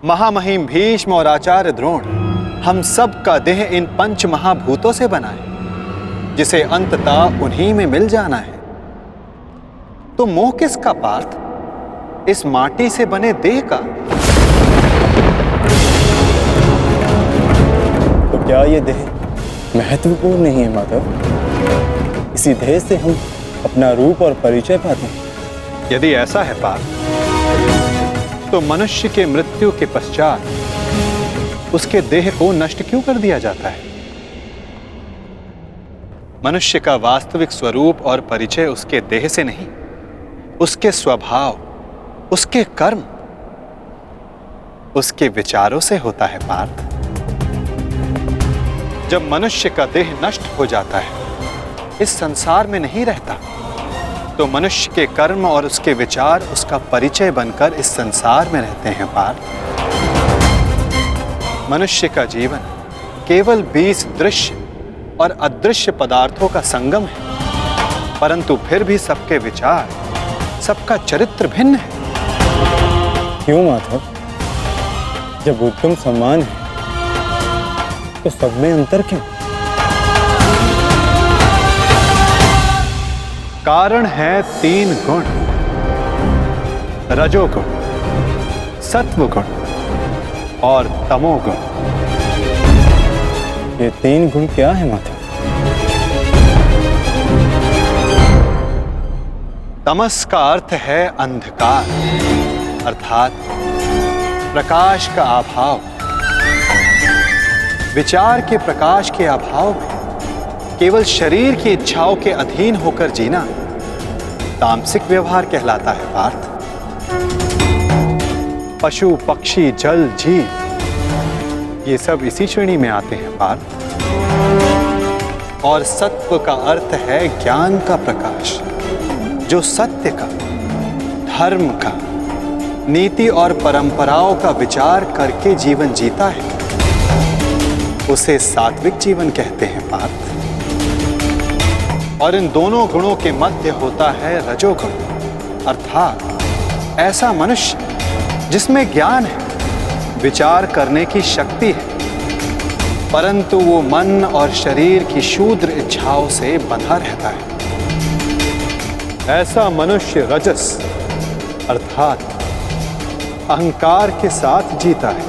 महामहिम भीष्म और आचार्य द्रोण, हम सब का देह इन पंच महाभूतों से बना है, जिसे अंततः उन्हीं में मिल जाना है। तो मोह किसका पार्थ, इस माटी से बने देह का? तो क्या ये देह महत्वपूर्ण नहीं है माधव? इसी देह से हम अपना रूप और परिचय पाते हैं। यदि ऐसा है पार्थ, तो मनुष्य के मृत्यु के पश्चात उसके देह को नष्ट क्यों कर दिया जाता है? मनुष्य का वास्तविक स्वरूप और परिचय उसके देह से नहीं, उसके स्वभाव, उसके कर्म, उसके विचारों से होता है पार्थ। जब मनुष्य का देह नष्ट हो जाता है, इस संसार में नहीं रहता, तो मनुष्य के कर्म और उसके विचार उसका परिचय बनकर इस संसार में रहते हैं पार्थ। मनुष्य का जीवन केवल 20 दृश्य और अदृश्य पदार्थों का संगम है, परंतु फिर भी सबके विचार, सबका चरित्र भिन्न है। क्यों माधव? जब उत्तम सम्मान है तो सब में अंतर क्यों? कारण है 3 गुण, रजोगुण, सत्वगुण और तमोगुण। ये 3 गुण क्या है माधव? तमस का अर्थ है अंधकार, अर्थात प्रकाश का अभाव। विचार के प्रकाश के अभाव में केवल शरीर की इच्छाओं के अधीन होकर जीना तामसिक व्यवहार कहलाता है पार्थ। पशु, पक्षी, जल, जीव ये सब इसी श्रेणी में आते हैं पार्थ। और सत्व का अर्थ है ज्ञान का प्रकाश, जो सत्य का, धर्म का, नीति और परंपराओं का विचार करके जीवन जीता है, उसे सात्विक जीवन कहते हैं पार्थ। और इन दोनों गुणों के मध्य होता है रजोगुण, अर्थात ऐसा मनुष्य जिसमें ज्ञान है, विचार करने की शक्ति है, परंतु वो मन और शरीर की शूद्र इच्छाओं से बंधा रहता है। ऐसा मनुष्य रजस अर्थात अहंकार के साथ जीता है।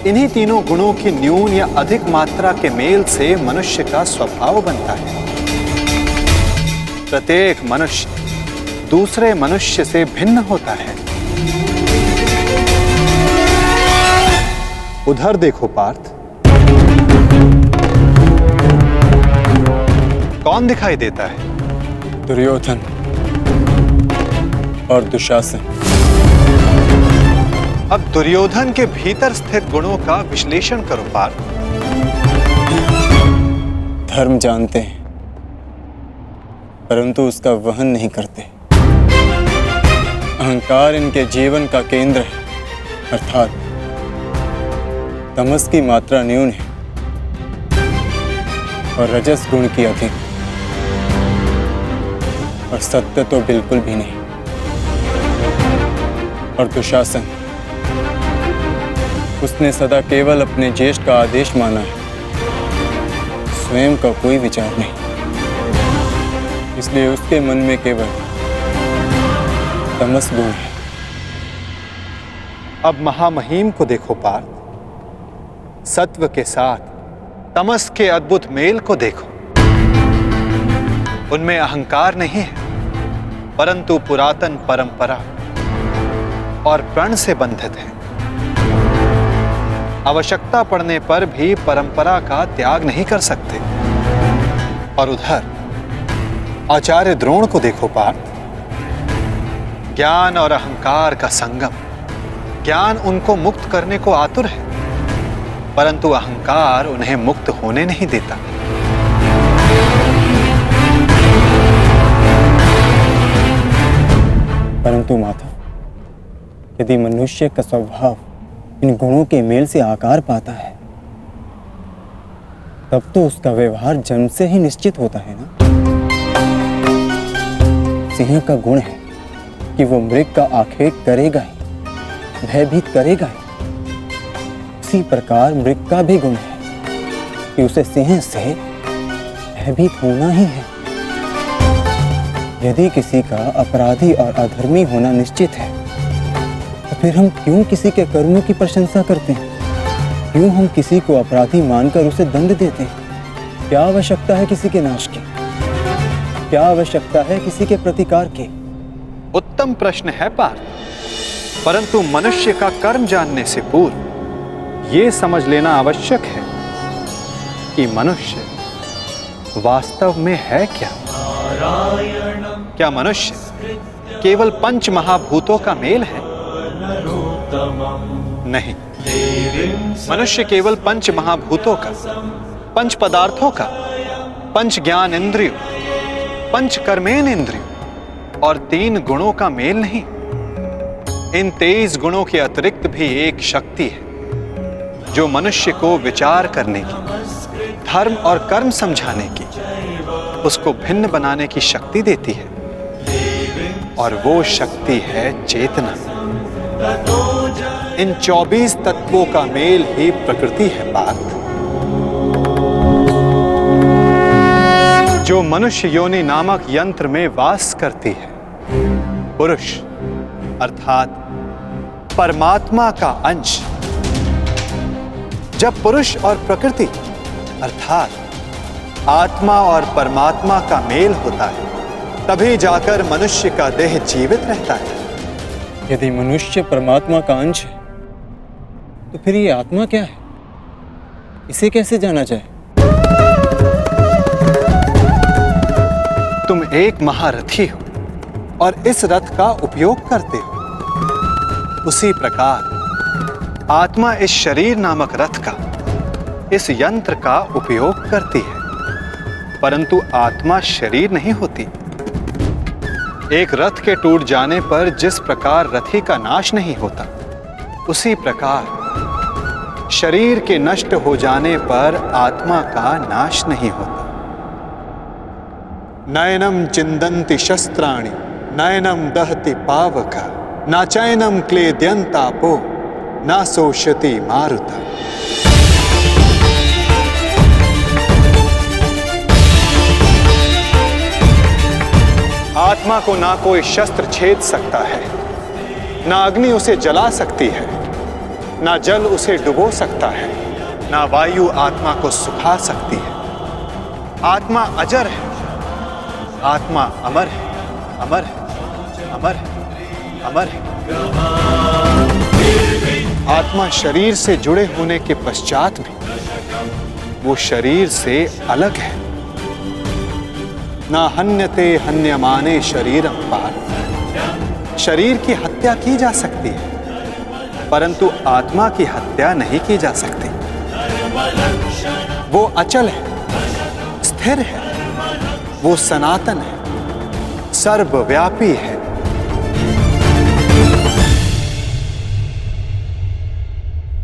इन्हीं तीनों गुणों की न्यून या अधिक मात्रा के मेल से मनुष्य का स्वभाव बनता है। प्रत्येक मनुष्य दूसरे मनुष्य से भिन्न होता है। उधर देखो पार्थ, कौन दिखाई देता है? दुर्योधन और दुशासन। अब दुर्योधन के भीतर स्थित गुणों का विश्लेषण करो पार्थ। धर्म जानते हैं, परंतु उसका वहन नहीं करते। अहंकार इनके जीवन का केंद्र है, अर्थात तमस की मात्रा न्यून है और रजस गुण की अधिक, और सत्य तो बिल्कुल भी नहीं। और दुशासन, उसने सदा केवल अपने ज्येष्ठ का आदेश माना है, स्वयं का कोई विचार नहीं। इसलिए उसके मन में केवल तमस गुण है। अब महामहिम को देखो पार्थ, सत्व के साथ तमस के अद्भुत मेल को देखो। उनमें अहंकार नहीं है, परंतु पुरातन परंपरा और प्रण से बंधित है। आवश्यकता पड़ने पर भी परंपरा का त्याग नहीं कर सकते। और उधर आचार्य द्रोण को देखो पार्थ, ज्ञान और अहंकार का संगम। ज्ञान उनको मुक्त करने को आतुर है, परंतु अहंकार उन्हें मुक्त होने नहीं देता। परंतु माधव, यदि मनुष्य का स्वभाव इन गुणों के मेल से आकार पाता है, तब तो उसका व्यवहार जन्म से ही निश्चित होता है ना। सिंह का गुण है कि वो मृग का आखेट करेगा ही, भयभीत करेगा ही। इसी प्रकार मृग का भी गुण है कि उसे सिंह से भयभीत होना ही है। यदि किसी का अपराधी और अधर्मी होना निश्चित है, तो फिर हम क्यों किसी के कर्मों की प्रशंसा करते हैं? क्यों हम किसी को अपराधी मानकर उसे दंड देते हैं? क्या आवश्यकता है किसी के नाश की? क्या आवश्यकता है किसी के प्रतिकार की? उत्तम प्रश्न है पार्थ, परंतु मनुष्य का कर्म जानने से पूर्व यह समझ लेना आवश्यक है कि मनुष्य वास्तव में है क्या। क्या मनुष्य केवल पंच महाभूतों का मेल है? नहीं, मनुष्य केवल पंच महाभूतों का, पंच पदार्थों का, पंच ज्ञान इंद्रियों, पंच कर्मेन इंद्रियों और 3 गुणों का मेल नहीं। इन 23 गुणों के अतिरिक्त भी एक शक्ति है जो मनुष्य को विचार करने की, धर्म और कर्म समझाने की, उसको भिन्न बनाने की शक्ति देती है, और वो शक्ति है चेतना। इन 24 तत्वों का मेल ही प्रकृति है पार्थ। जो मनुष्य योनि नामक यंत्र में वास करती है, पुरुष अर्थात परमात्मा का अंश। जब पुरुष और प्रकृति अर्थात आत्मा और परमात्मा का मेल होता है, तभी जाकर मनुष्य का देह जीवित रहता है। यदि मनुष्य परमात्मा का अंश है, तो फिर ये आत्मा क्या है? इसे कैसे जाना जाए? तुम एक महारथी हो और इस रथ का उपयोग करते हो। उसी प्रकार आत्मा इस शरीर नामक रथ का, इस यंत्र का उपयोग करती है, परंतु आत्मा शरीर नहीं होती। एक रथ के टूट जाने पर जिस प्रकार रथी का नाश नहीं होता, उसी प्रकार शरीर के नष्ट हो जाने पर आत्मा का नाश नहीं होता। नयनम चिंदन्ति शस्त्राणि नयनम दहति पावक न चैनम क्लेद्यन्तापो न शोषति मारुता। आत्मा को ना कोई शस्त्र छेद सकता है, ना अग्नि उसे जला सकती है, ना जल उसे डुबो सकता है, ना वायु आत्मा को सुखा सकती है। आत्मा अजर है, आत्मा अमर है, अमर है, अमर है, अमर है। आत्मा शरीर से जुड़े होने के पश्चात भी वो शरीर से अलग है। ना हन्यते हन्यमाने शरीरम पार्थ। शरीर की हत्या की जा सकती है, परंतु आत्मा की हत्या नहीं की जा सकती। वो अचल है, स्थिर है, वो सनातन है, सर्वव्यापी है।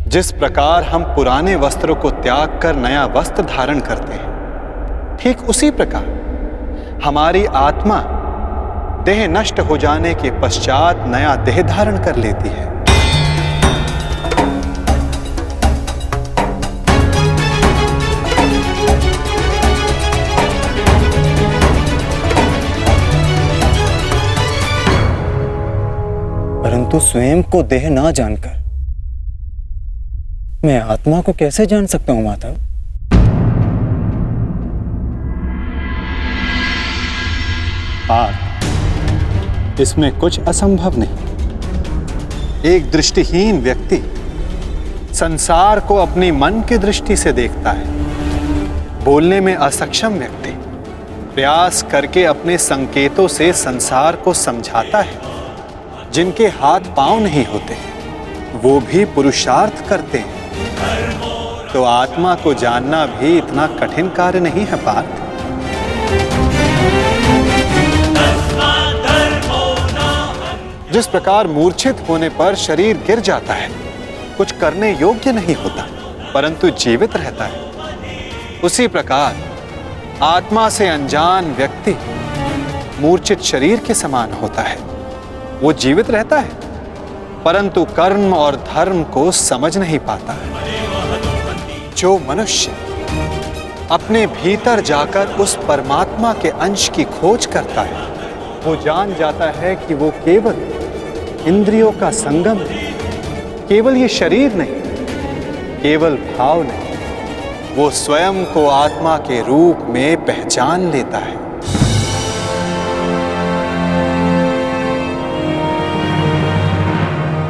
जिस प्रकार हम पुराने वस्त्रों को त्याग कर नया वस्त्र धारण करते हैं, ठीक उसी प्रकार हमारी आत्मा देह नष्ट हो जाने के पश्चात नया देह धारण कर लेती है। परंतु स्वयं को देह ना जानकर मैं आत्मा को कैसे जान सकता हूं माता? इसमें कुछ असंभव नहीं। एक दृष्टिहीन व्यक्ति संसार को अपनी मन की दृष्टि से देखता है। बोलने में असक्षम व्यक्ति प्रयास करके अपने संकेतों से संसार को समझाता है। जिनके हाथ पांव नहीं होते वो भी पुरुषार्थ करते हैं। तो आत्मा को जानना भी इतना कठिन कार्य नहीं है पार्थ। जिस प्रकार मूर्छित होने पर शरीर गिर जाता है, कुछ करने योग्य नहीं होता, परंतु जीवित रहता है, उसी प्रकार आत्मा से अनजान व्यक्ति मूर्छित शरीर के समान होता है। वो जीवित रहता है, परंतु कर्म और धर्म को समझ नहीं पाता है। जो मनुष्य अपने भीतर जाकर उस परमात्मा के अंश की खोज करता है, वो जान जाता है कि वो केवल इंद्रियों का संगम है, केवल ये शरीर नहीं, केवल भाव नहीं, वो स्वयं को आत्मा के रूप में पहचान लेता है।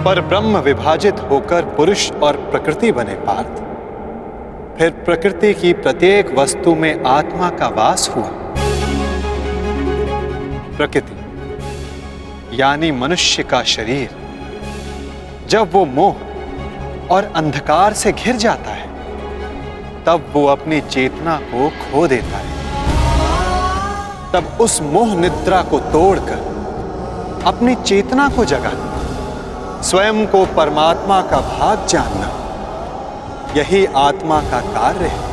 पर ब्रह्म विभाजित होकर पुरुष और प्रकृति बने पार्थ। फिर प्रकृति की प्रत्येक वस्तु में आत्मा का वास हुआ। प्रकृति यानी मनुष्य का शरीर जब वो मोह और अंधकार से घिर जाता है, तब वो अपनी चेतना को खो देता है। तब उस मोह निद्रा को तोड़कर अपनी चेतना को जगाना, स्वयं को परमात्मा का भाग जानना, यही आत्मा का कार्य है,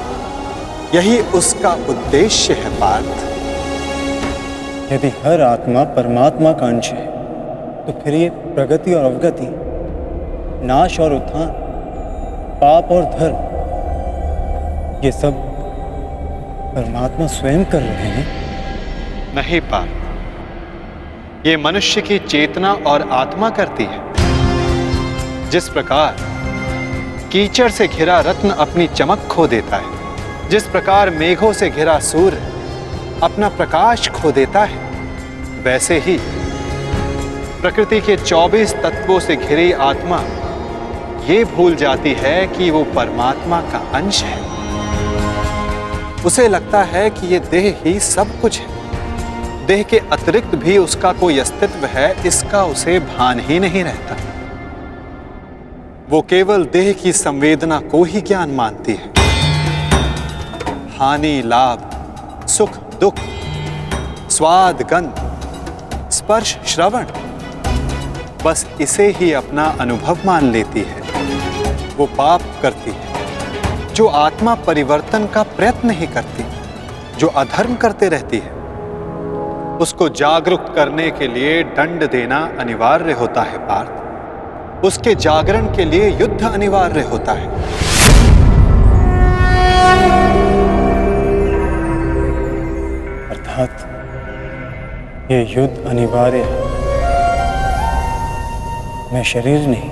यही उसका उद्देश्य है पार्थ। यदि हर आत्मा परमात्मा का अंश है, तो फिर ये प्रगति और अवगति, नाश और उत्थान, पाप और धर्म, ये सब परमात्मा स्वयं कर रहे हैं। नहीं पार्थ, ये मनुष्य की चेतना और आत्मा करती है। जिस प्रकार कीचड़ से घिरा रत्न अपनी चमक खो देता है, जिस प्रकार मेघों से घिरा सूर्य अपना प्रकाश खो देता है, वैसे ही प्रकृति के 24 तत्वों से घिरी आत्मा ये भूल जाती है कि वो परमात्मा का अंश है। उसे लगता है कि ये देह ही सब कुछ है, देह के अतिरिक्त भी उसका कोई अस्तित्व है, इसका उसे भान ही नहीं रहता। वो केवल देह की संवेदना को ही ज्ञान मानती है। हानि लाभ, सुख दुख, स्वाद गंध, स्पर्श श्रवण, बस इसे ही अपना अनुभव मान लेती है। वो पाप करती है जो आत्मा परिवर्तन का प्रयत्न नहीं करती, जो अधर्म करते रहती है। उसको जागरूक करने के लिए दंड देना अनिवार्य होता है पार्थ। उसके जागरण के लिए युद्ध अनिवार्य होता है। अर्थात ये युद्ध अनिवार्य है, मैं शरीर नहीं।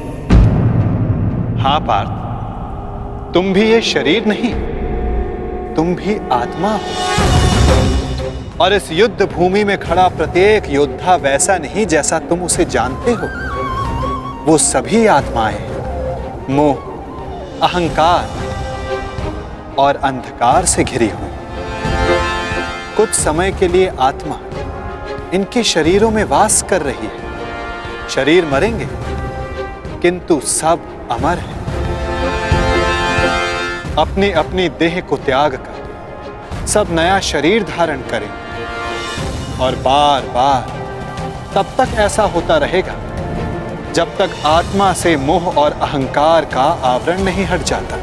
हाँ पार्थ, तुम भी ये शरीर नहीं, तुम भी आत्मा हो। और इस युद्ध भूमि में खड़ा प्रत्येक योद्धा वैसा नहीं जैसा तुम उसे जानते हो। वो सभी आत्माएं हैं, मोह, अहंकार और अंधकार से घिरी हुई। कुछ समय के लिए आत्मा इनके शरीरों में वास कर रही है। शरीर मरेंगे, किंतु सब अमर हैं। अपनी अपनी देह को त्याग कर सब नया शरीर धारण करें, और बार बार तब तक ऐसा होता रहेगा जब तक आत्मा से मोह और अहंकार का आवरण नहीं हट जाता,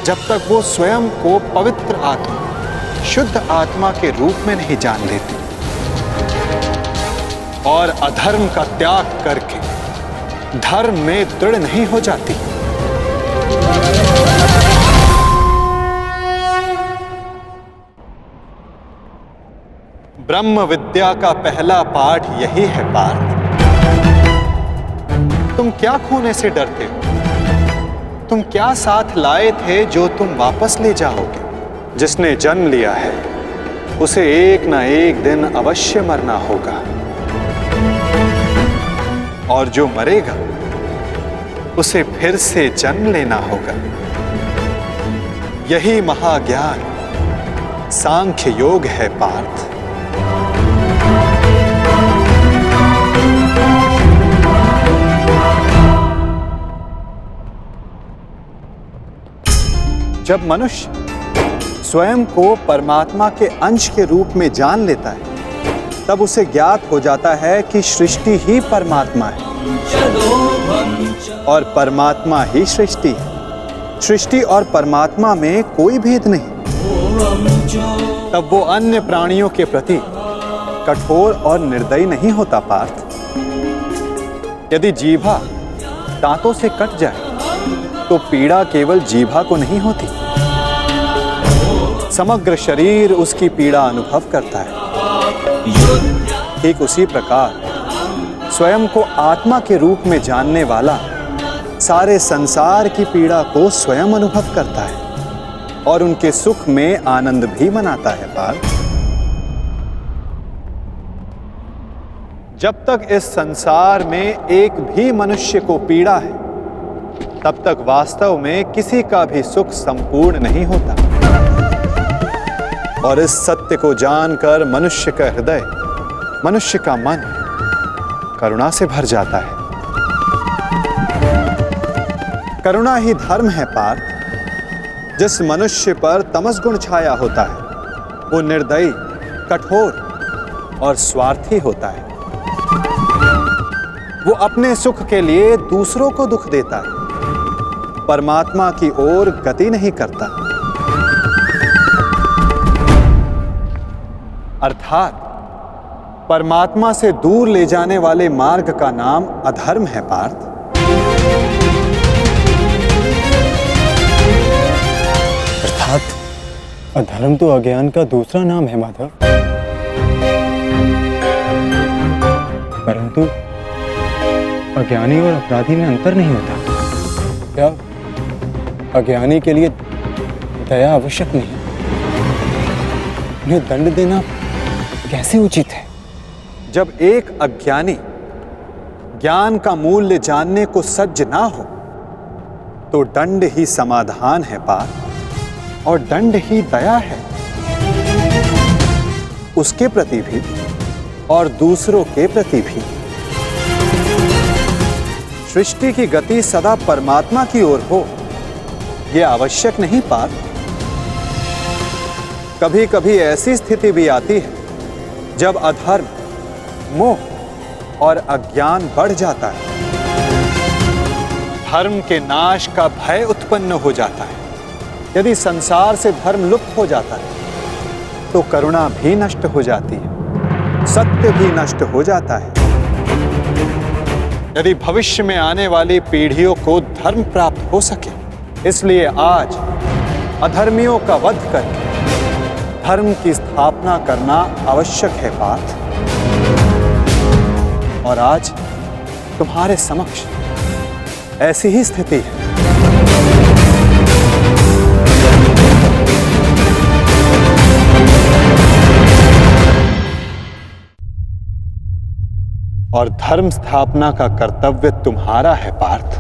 जब तक वो स्वयं को पवित्र आत्मा, शुद्ध आत्मा के रूप में नहीं जान लेती और अधर्म का त्याग करके धर्म में दृढ़ नहीं हो जाती। ब्रह्म विद्या का पहला पाठ यही है पार्थ। तुम क्या खोने से डरते हो? तुम क्या साथ लाए थे जो तुम वापस ले जाओगे? जिसने जन्म लिया है उसे एक ना एक दिन अवश्य मरना होगा, और जो मरेगा उसे फिर से जन्म लेना होगा। यही महाज्ञान सांख्य योग है पार्थ। जब मनुष्य स्वयं को परमात्मा के अंश के रूप में जान लेता है, तब उसे ज्ञात हो जाता है कि सृष्टि ही परमात्मा है और परमात्मा ही सृष्टि है। सृष्टि और परमात्मा में कोई भेद नहीं। तब वो अन्य प्राणियों के प्रति कठोर और निर्दयी नहीं होता पार्थ। यदि जीभा दांतों से कट जाए तो पीड़ा केवल जीभा को नहीं होती, समग्र शरीर उसकी पीड़ा अनुभव करता है। ठीक उसी प्रकार स्वयं को आत्मा के रूप में जानने वाला सारे संसार की पीड़ा को स्वयं अनुभव करता है और उनके सुख में आनंद भी मनाता है। पार्थ, जब तक इस संसार में एक भी मनुष्य को पीड़ा है, तब तक वास्तव में किसी का भी सुख संपूर्ण नहीं होता। और इस सत्य को जानकर मनुष्य का हृदय, मनुष्य का मन करुणा से भर जाता है। करुणा ही धर्म है पार्थ। जिस मनुष्य पर तमस गुण छाया होता है वो निर्दयी, कठोर और स्वार्थी होता है। वो अपने सुख के लिए दूसरों को दुख देता है, परमात्मा की ओर गति नहीं करता। अर्थात परमात्मा से दूर ले जाने वाले मार्ग का नाम अधर्म है पार्थ। अर्थात अधर्म तो अज्ञान का दूसरा नाम है माधव। परंतु अज्ञानी और अपराधी में अंतर नहीं होता क्या? अज्ञानी के लिए दया आवश्यक नहीं, उन्हें दंड देना कैसे उचित है? जब एक अज्ञानी ज्ञान का मूल्य जानने को सज्ज ना हो तो दंड ही समाधान है पार्थ, और दंड ही दया है, उसके प्रति भी और दूसरों के प्रति भी। सृष्टि की गति सदा परमात्मा की ओर हो, यह आवश्यक नहीं पार्थ। कभी कभी ऐसी स्थिति भी आती है जब अधर्म, मोह और अज्ञान बढ़ जाता है। धर्म के नाश का भय उत्पन्न हो जाता है। यदि संसार से धर्म लुप्त हो जाता है तो करुणा भी नष्ट हो जाती है, सत्य भी नष्ट हो जाता है। यदि भविष्य में आने वाली पीढ़ियों को धर्म प्राप्त हो सके, इसलिए आज अधर्मियों का वध करके धर्म की स्थापना करना आवश्यक है पार्थ। और आज तुम्हारे समक्ष ऐसी ही स्थिति है। और धर्म स्थापना का कर्तव्य तुम्हारा है पार्थ।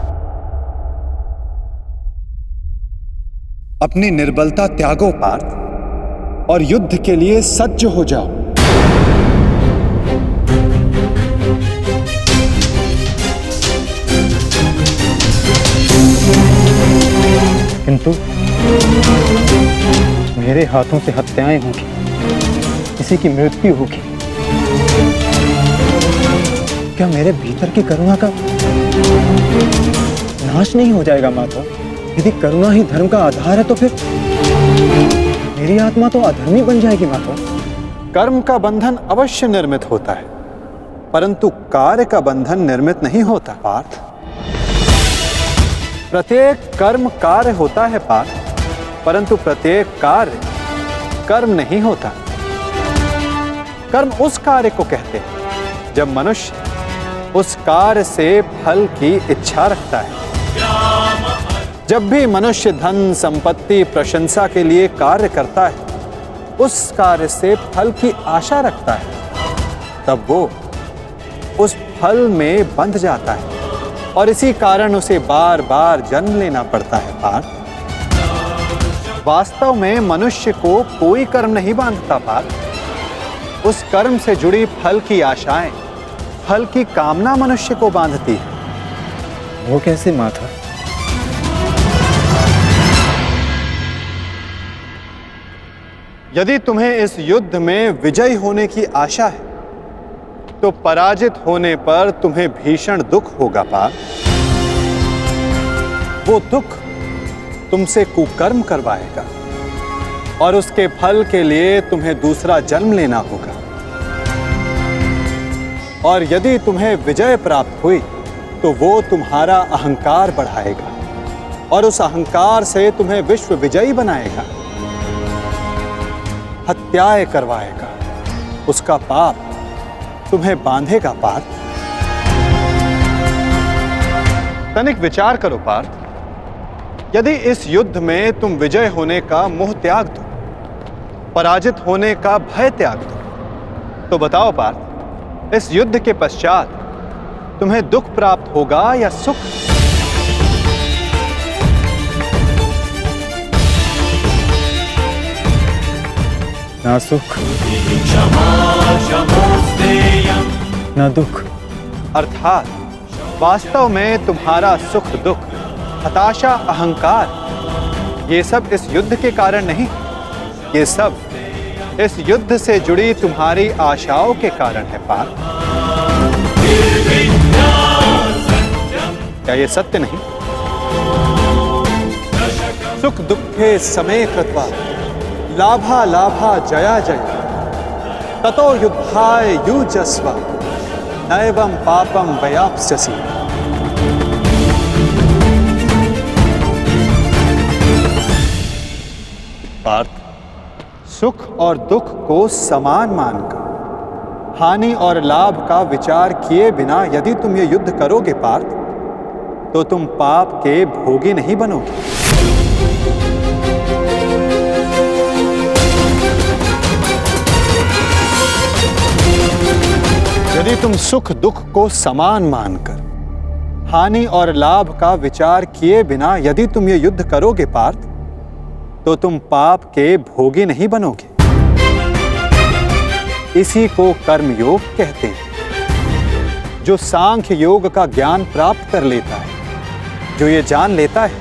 अपनी निर्बलता त्यागो पार्थ और युद्ध के लिए सज्ज हो जाओ। किंतु मेरे हाथों से हत्याएं होंगी, किसी की मृत्यु होगी, क्या मेरे भीतर की करुणा का नाश नहीं हो जाएगा माधव? यदि करुणा ही धर्म का आधार है तो फिर मेरी आत्मा तो अधर्मी बन जाएगी माधव। कर्म का बंधन अवश्य निर्मित होता है, परंतु कार्य का बंधन निर्मित नहीं होता पार्थ। प्रत्येक कर्म कार्य होता है पार्थ, परंतु प्रत्येक कार्य कर्म नहीं होता। कर्म उस कार्य को कहते हैं जब मनुष्य उस कार्य से फल की इच्छा रखता है। जब भी मनुष्य धन, संपत्ति, प्रशंसा के लिए कार्य करता है, उस कार्य से फल की आशा रखता है, तब वो उस फल में बंध जाता है और इसी कारण उसे बार बार जन्म लेना पड़ता है पार्थ। वास्तव में मनुष्य को कोई कर्म नहीं बांधता पार्थ। उस कर्म से जुड़ी फल की आशाएं, फल की कामना मनुष्य को बांधती है। वो कैसे माधव? यदि तुम्हें इस युद्ध में विजयी होने की आशा है तो पराजित होने पर तुम्हें भीषण दुख होगा पार्थ। वो दुख तुमसे कुकर्म करवाएगा और उसके फल के लिए तुम्हें दूसरा जन्म लेना होगा। और यदि तुम्हें विजय प्राप्त हुई तो वो तुम्हारा अहंकार बढ़ाएगा और उस अहंकार से तुम्हें विश्व विजयी बनाएगा, हत्याएं करवाएगा। उसका पाप तुम्हें बांधेगा पार्थ। तनिक विचार करो पार्थ, यदि इस युद्ध में तुम विजय होने का मोह त्याग दो, पराजित होने का भय त्याग दो, तो बताओ पार्थ, इस युद्ध के पश्चात तुम्हें दुख प्राप्त होगा या सुख? ना सुख ना दुख। अर्थात वास्तव में तुम्हारा सुख दुख, हताशा, अहंकार, ये सब इस युद्ध के कारण नहीं, ये सब इस युद्ध से जुड़ी तुम्हारी आशाओं के कारण है पार्थ। क्या ये सत्य नहीं? सुख दुखे समे कृत्वा लाभा लाभा जया जय ततो युद्धाय युजस्व नैवं पापम वयाप्स्यसि। पार्थ, सुख और दुख को समान मानकर हानि और लाभ का विचार किए बिना यदि तुम ये युद्ध करोगे पार्थ, तो तुम पाप के भोगी नहीं बनोगे। यदि तुम सुख दुख को समान मानकर हानि और लाभ का विचार किए बिना यदि तुम ये युद्ध करोगे पार्थ, तो तुम पाप के भोगी नहीं बनोगे। इसी को कर्मयोग कहते हैं। जो सांख्य योग का ज्ञान प्राप्त कर लेता है, जो ये जान लेता है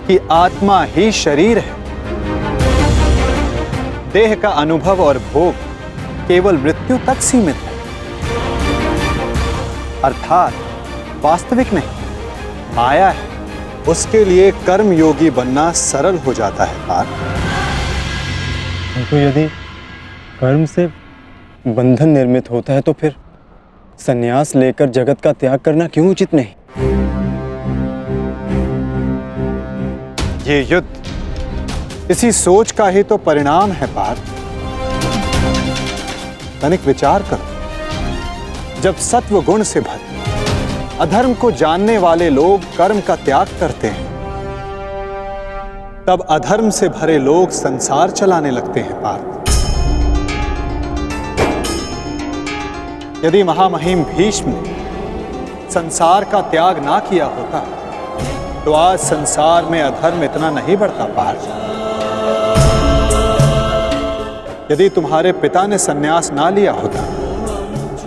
कि आत्मा ही शरीर है, देह का अनुभव और भोग केवल मृत्यु तक सीमित है, अर्थात वास्तविक नहीं, माया है, उसके लिए कर्म योगी बनना सरल हो जाता है पार्थ। तो यदि कर्म से बंधन निर्मित होता है तो फिर संन्यास लेकर जगत का त्याग करना क्यों उचित नहीं? ये युद्ध इसी सोच का ही तो परिणाम है पार्थ। तनिक विचार करो, जब सत्व गुण से भरे अधर्म को जानने वाले लोग कर्म का त्याग करते हैं, तब अधर्म से भरे लोग संसार चलाने लगते हैं पार्थ। यदि महामहिम भीष्म ने संसार का त्याग ना किया होता, तो आज संसार में अधर्म इतना नहीं बढ़ता पार्थ। यदि तुम्हारे पिता ने संन्यास ना लिया होता,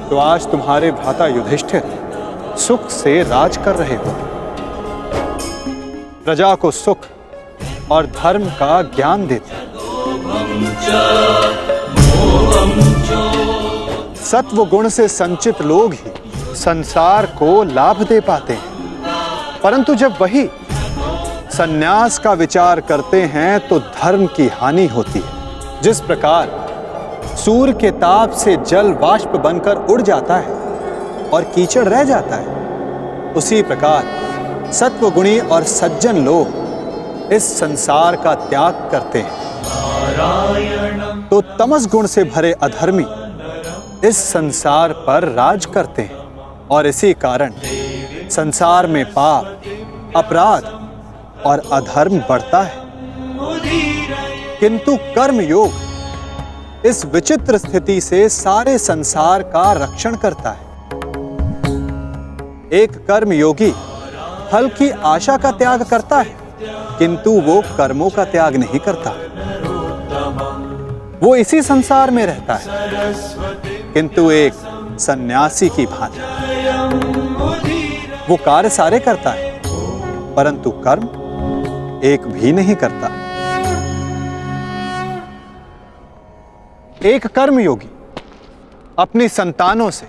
तो आज तुम्हारे भ्राता युधिष्ठिर सुख से राज कर रहे होते, प्रजा को सुख और धर्म का ज्ञान देते। सत्व गुण से संचित लोग ही संसार को लाभ दे पाते हैं, परंतु जब वही संन्यास का विचार करते हैं तो धर्म की हानि होती है। जिस प्रकार सूर्य के ताप से जल वाष्प बनकर उड़ जाता है और कीचड़ रह जाता है, उसी प्रकार सत्वगुणी और सज्जन लोग इस संसार का त्याग करते हैं, तो तमस गुण से भरे अधर्मी इस संसार पर राज करते हैं, और इसी कारण संसार में पाप, अपराध और अधर्म बढ़ता है। किंतु कर्म योग इस विचित्र स्थिति से सारे संसार का रक्षण करता है। एक कर्म योगी फल की आशा का त्याग करता है, किंतु वो कर्मों का त्याग नहीं करता। वो इसी संसार में रहता है, किंतु एक सन्यासी की भांति वो कार्य सारे करता है, परंतु कर्म एक भी नहीं करता। एक कर्मयोगी अपनी संतानों से,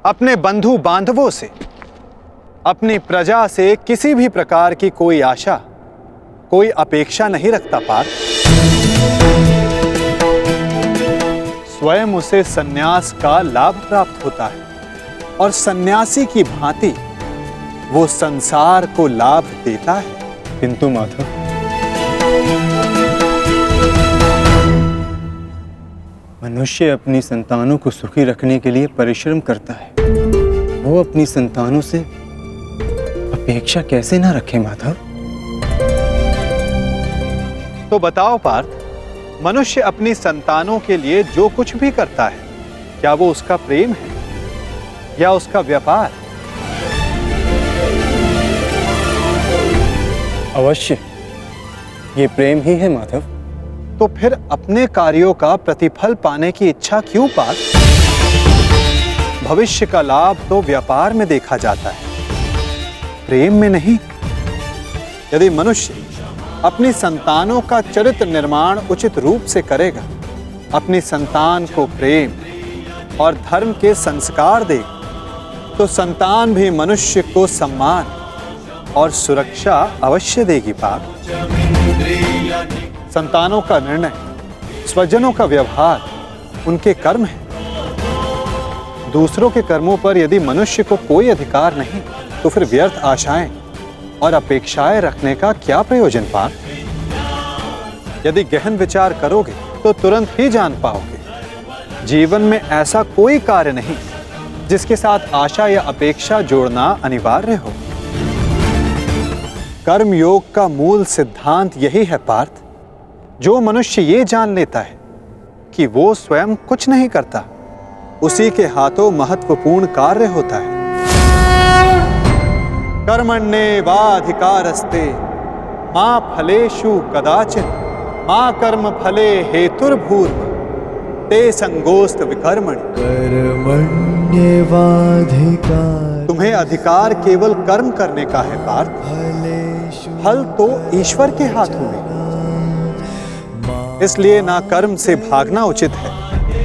अपने बंधु बांधवों से, अपनी प्रजा से किसी भी प्रकार की कोई आशा, कोई अपेक्षा नहीं रखता पार्थ। स्वयं उसे सन्यास का लाभ प्राप्त होता है और सन्यासी की भांति वो संसार को लाभ देता है। किंतु माधव, मनुष्य अपनी संतानों को सुखी रखने के लिए परिश्रम करता है। वो अपनी संतानों से अपेक्षा कैसे ना रखे माधव? तो बताओ पार्थ, मनुष्य अपनी संतानों के लिए जो कुछ भी करता है, क्या वो उसका प्रेम है या उसका व्यापार? अवश्य ये प्रेम ही है माधव। तो फिर अपने कार्यों का प्रतिफल पाने की इच्छा क्यों पार्थ? भविष्य का लाभ तो व्यापार में देखा जाता है, प्रेम में नहीं। यदि मनुष्य अपनी संतानों का चरित्र निर्माण उचित रूप से करेगा, अपनी संतान को प्रेम और धर्म के संस्कार देगा, तो संतान भी मनुष्य को सम्मान और सुरक्षा अवश्य देगी पार्थ। संतानों का निर्णय, स्वजनों का व्यवहार उनके कर्म है। दूसरों के कर्मों पर यदि मनुष्य को कोई अधिकार नहीं, तो फिर व्यर्थ आशाएं और अपेक्षाएं रखने का क्या प्रयोजन पार्थ? यदि गहन विचार करोगे तो तुरंत ही जान पाओगे, जीवन में ऐसा कोई कार्य नहीं जिसके साथ आशा या अपेक्षा जोड़ना अनिवार्य हो। कर्म योग का मूल सिद्धांत यही है पार्थ। जो मनुष्य ये जान लेता है कि वो स्वयं कुछ नहीं करता, उसी के हाथों महत्वपूर्ण कार्य होता है। कर्मण्येवाधिकारस्ते मा फलेषु कदाचिन मा कर्म फले हेतुर्भूर्व ते संगोस्त विकर्मणि। कर्मण्येवाधिकार, तुम्हें अधिकार केवल कर्म करने का है पार्थ। फल तो ईश्वर के हाथों में, इसलिए ना कर्म से भागना उचित है,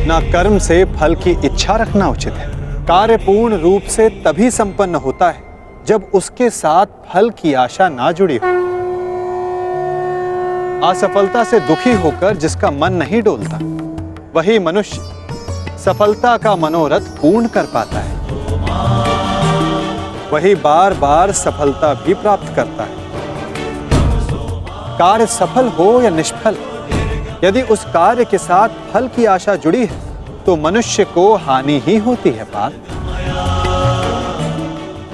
ना कर्म से फल की इच्छा रखना उचित है। कार्य पूर्ण रूप से तभी संपन्न होता है जब उसके साथ फल की आशा ना जुड़ी हो। असफलता से दुखी होकर जिसका मन नहीं डोलता, वही मनुष्य सफलता का मनोरथ पूर्ण कर पाता है। वही बार बार सफलता भी प्राप्त करता है। कार्य सफल हो या निष्फल, यदि उस कार्य के साथ फल की आशा जुड़ी है, तो मनुष्य को हानि ही होती है पार्थ।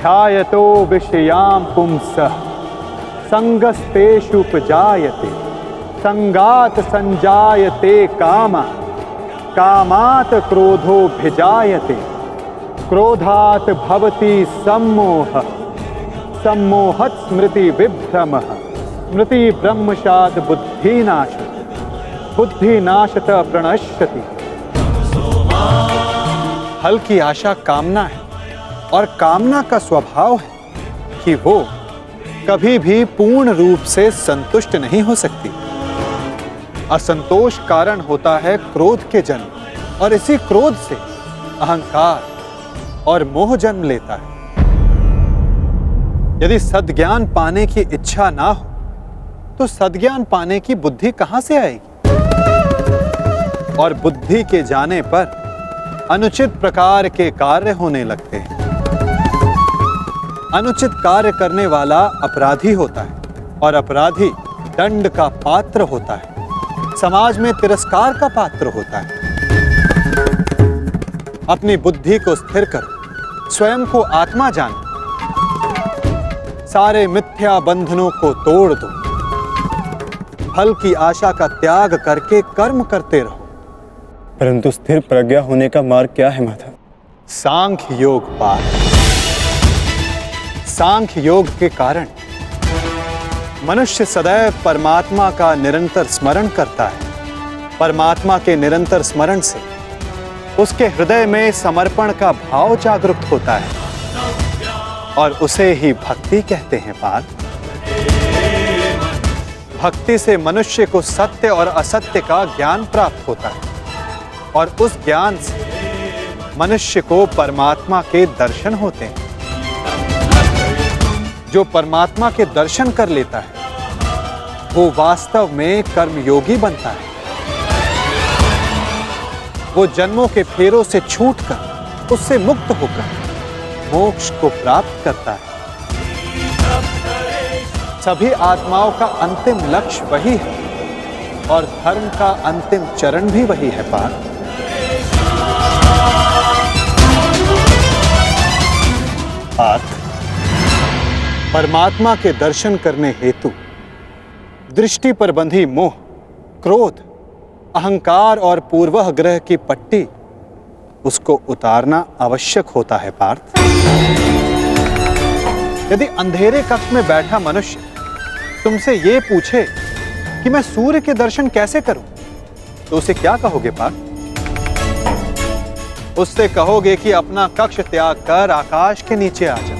ध्यायतो विषयां पुंसः संगस्तेषुपजायते संगात संजायते कामः कामात् क्रोधोऽभिजायते क्रोधात् भवति सम्मोहः सम्मोहात् स्मृति विभ्रमः स्मृति ब्रह्मशात् बुद्धिनाशः बुद्धिनाशत प्रणश्यति। फल की आशा कामना है, और कामना का स्वभाव है कि वो कभी भी पूर्ण रूप से संतुष्ट नहीं हो सकती। असंतोष कारण होता है क्रोध के जन्म, और इसी क्रोध से अहंकार और मोह जन्म लेता है। यदि सद्ज्ञान पाने की इच्छा ना हो, तो सद्ज्ञान पाने की बुद्धि कहां से आएगी? और बुद्धि के जाने पर अनुचित प्रकार के कार्य होने लगते हैं। अनुचित कार्य करने वाला अपराधी होता है, और अपराधी दंड का पात्र होता है, समाज में तिरस्कार का पात्र होता है। अपनी बुद्धि को स्थिर करो, स्वयं को आत्मा जानो, सारे मिथ्या बंधनों को तोड़ दो, फल की आशा का त्याग करके कर्म करते रहो। परंतु स्थिर प्रज्ञा होने का मार्ग क्या है माधव? सांख्य योग पार्थ। सांख्य योग के कारण मनुष्य सदैव परमात्मा का निरंतर स्मरण करता है। परमात्मा के निरंतर स्मरण से उसके हृदय में समर्पण का भाव जागृत होता है, और उसे ही भक्ति कहते हैं पार्थ। भक्ति से मनुष्य को सत्य और असत्य का ज्ञान प्राप्त होता है, और उस ज्ञान से मनुष्य को परमात्मा के दर्शन होते हैं। जो परमात्मा के दर्शन कर लेता है, वो वास्तव में कर्मयोगी बनता है। वो जन्मों के फेरों से छूटकर, उससे मुक्त होकर मोक्ष को प्राप्त करता है। सभी आत्माओं का अंतिम लक्ष्य वही है और धर्म का अंतिम चरण भी वही है पार्थ। पार्थ, परमात्मा के दर्शन करने हेतु दृष्टि पर बंधी मोह, क्रोध, अहंकार और पूर्वाग्रह की पट्टी उसको उतारना आवश्यक होता है पार्थ। यदि अंधेरे कक्ष में बैठा मनुष्य तुमसे यह पूछे कि मैं सूर्य के दर्शन कैसे करूं, तो उसे क्या कहोगे पार्थ? उससे कहोगे कि अपना कक्ष त्याग कर आकाश के नीचे आ जा,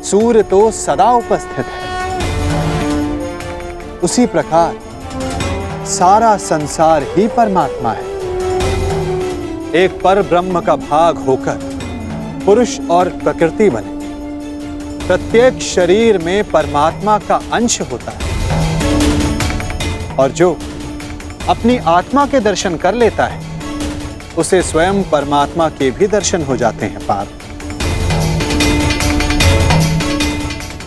सूर्य तो सदा उपस्थित है। उसी प्रकार सारा संसार ही परमात्मा है। एक पर ब्रह्म का भाग होकर पुरुष और प्रकृति बने। प्रत्येक शरीर में परमात्मा का अंश होता है और जो अपनी आत्मा के दर्शन कर लेता है उसे स्वयं परमात्मा के भी दर्शन हो जाते हैं पार्थ।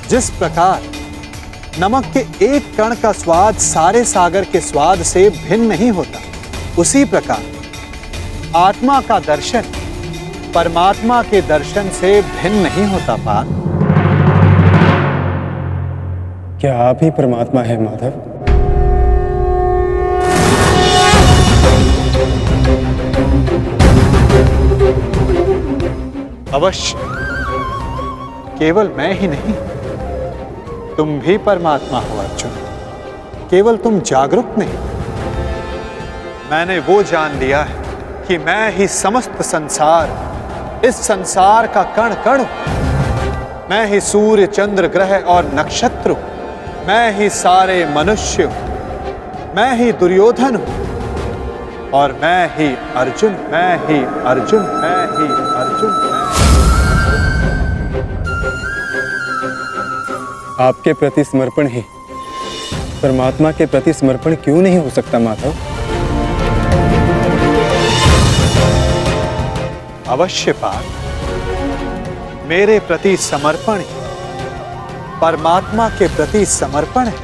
जिस प्रकार नमक के एक कण का स्वाद सारे सागर के स्वाद से भिन्न नहीं होता, उसी प्रकार आत्मा का दर्शन परमात्मा के दर्शन से भिन्न नहीं होता पार्थ। क्या आप ही परमात्मा है माधव? अवश्य, केवल मैं ही नहीं, तुम भी परमात्मा हो अर्जुन। केवल तुम जागरूक नहीं, मैंने वो जान लिया है कि मैं ही समस्त संसार, इस संसार का कण कण हूं। मैं ही सूर्य, चंद्र, ग्रह और नक्षत्र हूं। मैं ही सारे मनुष्य हूं। मैं ही दुर्योधन हूं और मैं ही अर्जुन, मैं ही अर्जुन, मैं ही अर्जुन, आपके प्रति समर्पण ही परमात्मा के प्रति समर्पण क्यों नहीं हो सकता माधव? अवश्य पार्थ, मेरे प्रति समर्पण ही परमात्मा के प्रति समर्पण है।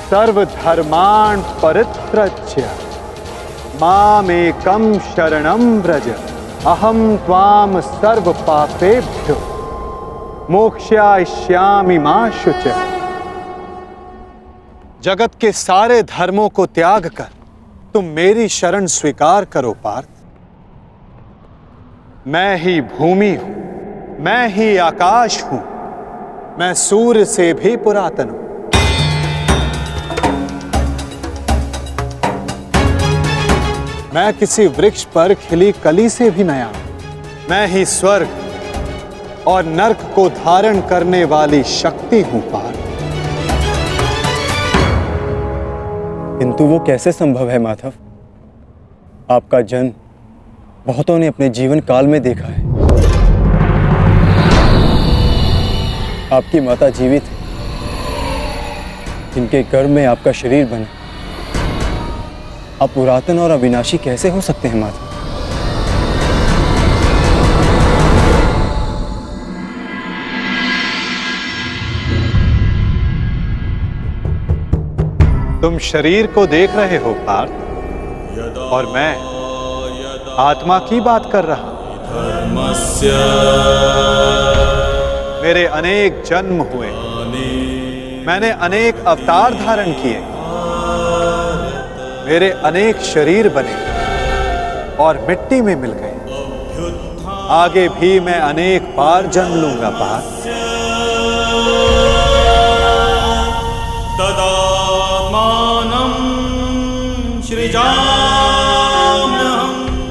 सर्वधर्मान् परित्यज्य मामेकं शरणं व्रज अहं त्वां सर्व पापेभ्यो मोक्षयिष्यामि मा शुचः। जगत के सारे धर्मों को त्याग कर तुम मेरी शरण स्वीकार करो पार्थ। मैं ही भूमि हूं, मैं ही आकाश हूं, मैं सूर्य से भी पुरातन हूं। मैं किसी वृक्ष पर खिली कली से भी नया हूं। मैं ही स्वर्ग और नरक को धारण करने वाली शक्ति हूं पार्थ। किंतु वो कैसे संभव है माधव? आपका जन्म बहुतों ने अपने जीवन काल में देखा है। आपकी माता जीवित है, इनके गर्भ में आपका शरीर बना। आप पुरातन और अविनाशी कैसे हो सकते हैं माधव? तुम शरीर को देख रहे हो पार्थ, और मैं आत्मा की बात कर रहा हूं। मेरे अनेक जन्म हुए, मैंने अनेक अवतार धारण किए, मेरे अनेक शरीर बने और मिट्टी में मिल गए। आगे भी मैं अनेक बार जन्म लूंगा पार्थ।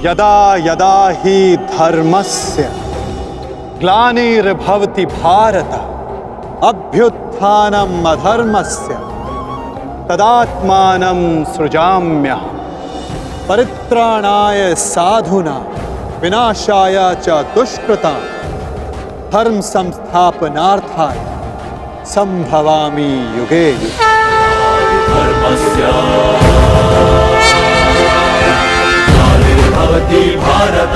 यदा यदा हि धर्मस्य ग्लानिर्भवति भारत अभ्युत्थानम् अधर्मस्य तदात्मानं सृजाम्यहम् परित्राणाय साधूनां विनाशाय च दुष्कृतां धर्म संस्थापनार्थाय संभवामि युगे युगे। भवति भारत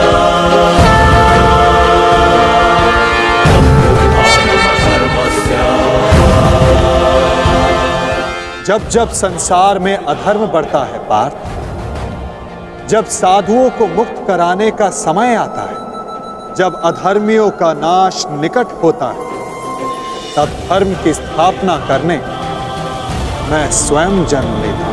जब जब संसार में अधर्म बढ़ता है पार्थ, जब साधुओं को मुक्त कराने का समय आता है, जब अधर्मियों का नाश निकट होता है, तब धर्म की स्थापना करने मैं स्वयं जन्म लेता हूं।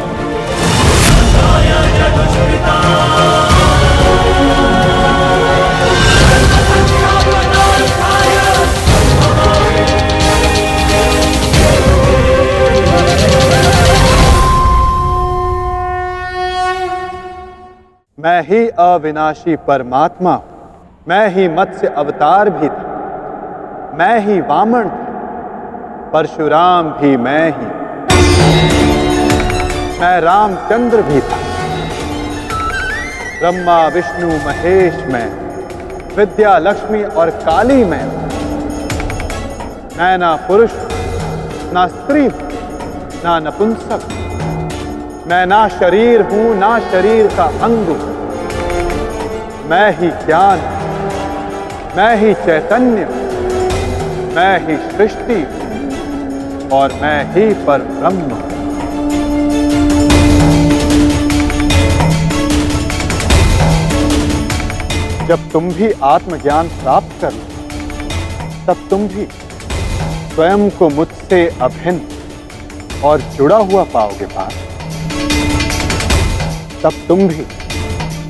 मैं ही अविनाशी परमात्मा, मैं ही मत्स्य अवतार भी था, मैं ही वामन था, परशुराम भी मैं ही, मैं रामचंद्र भी था, ब्रह्मा विष्णु महेश मैं, विद्या लक्ष्मी और काली मैं ना पुरुष ना स्त्री ना नपुंसक, मैं ना शरीर हूं ना शरीर का अंग हूं, मैं ही ज्ञान, मैं ही चैतन्य, मैं ही सृष्टि और मैं ही परब्रह्म। जब तुम भी आत्मज्ञान प्राप्त कर लो, तब तुम भी स्वयं को मुझसे अभिन्न और जुड़ा हुआ पाओगे पार्थ। तब तुम भी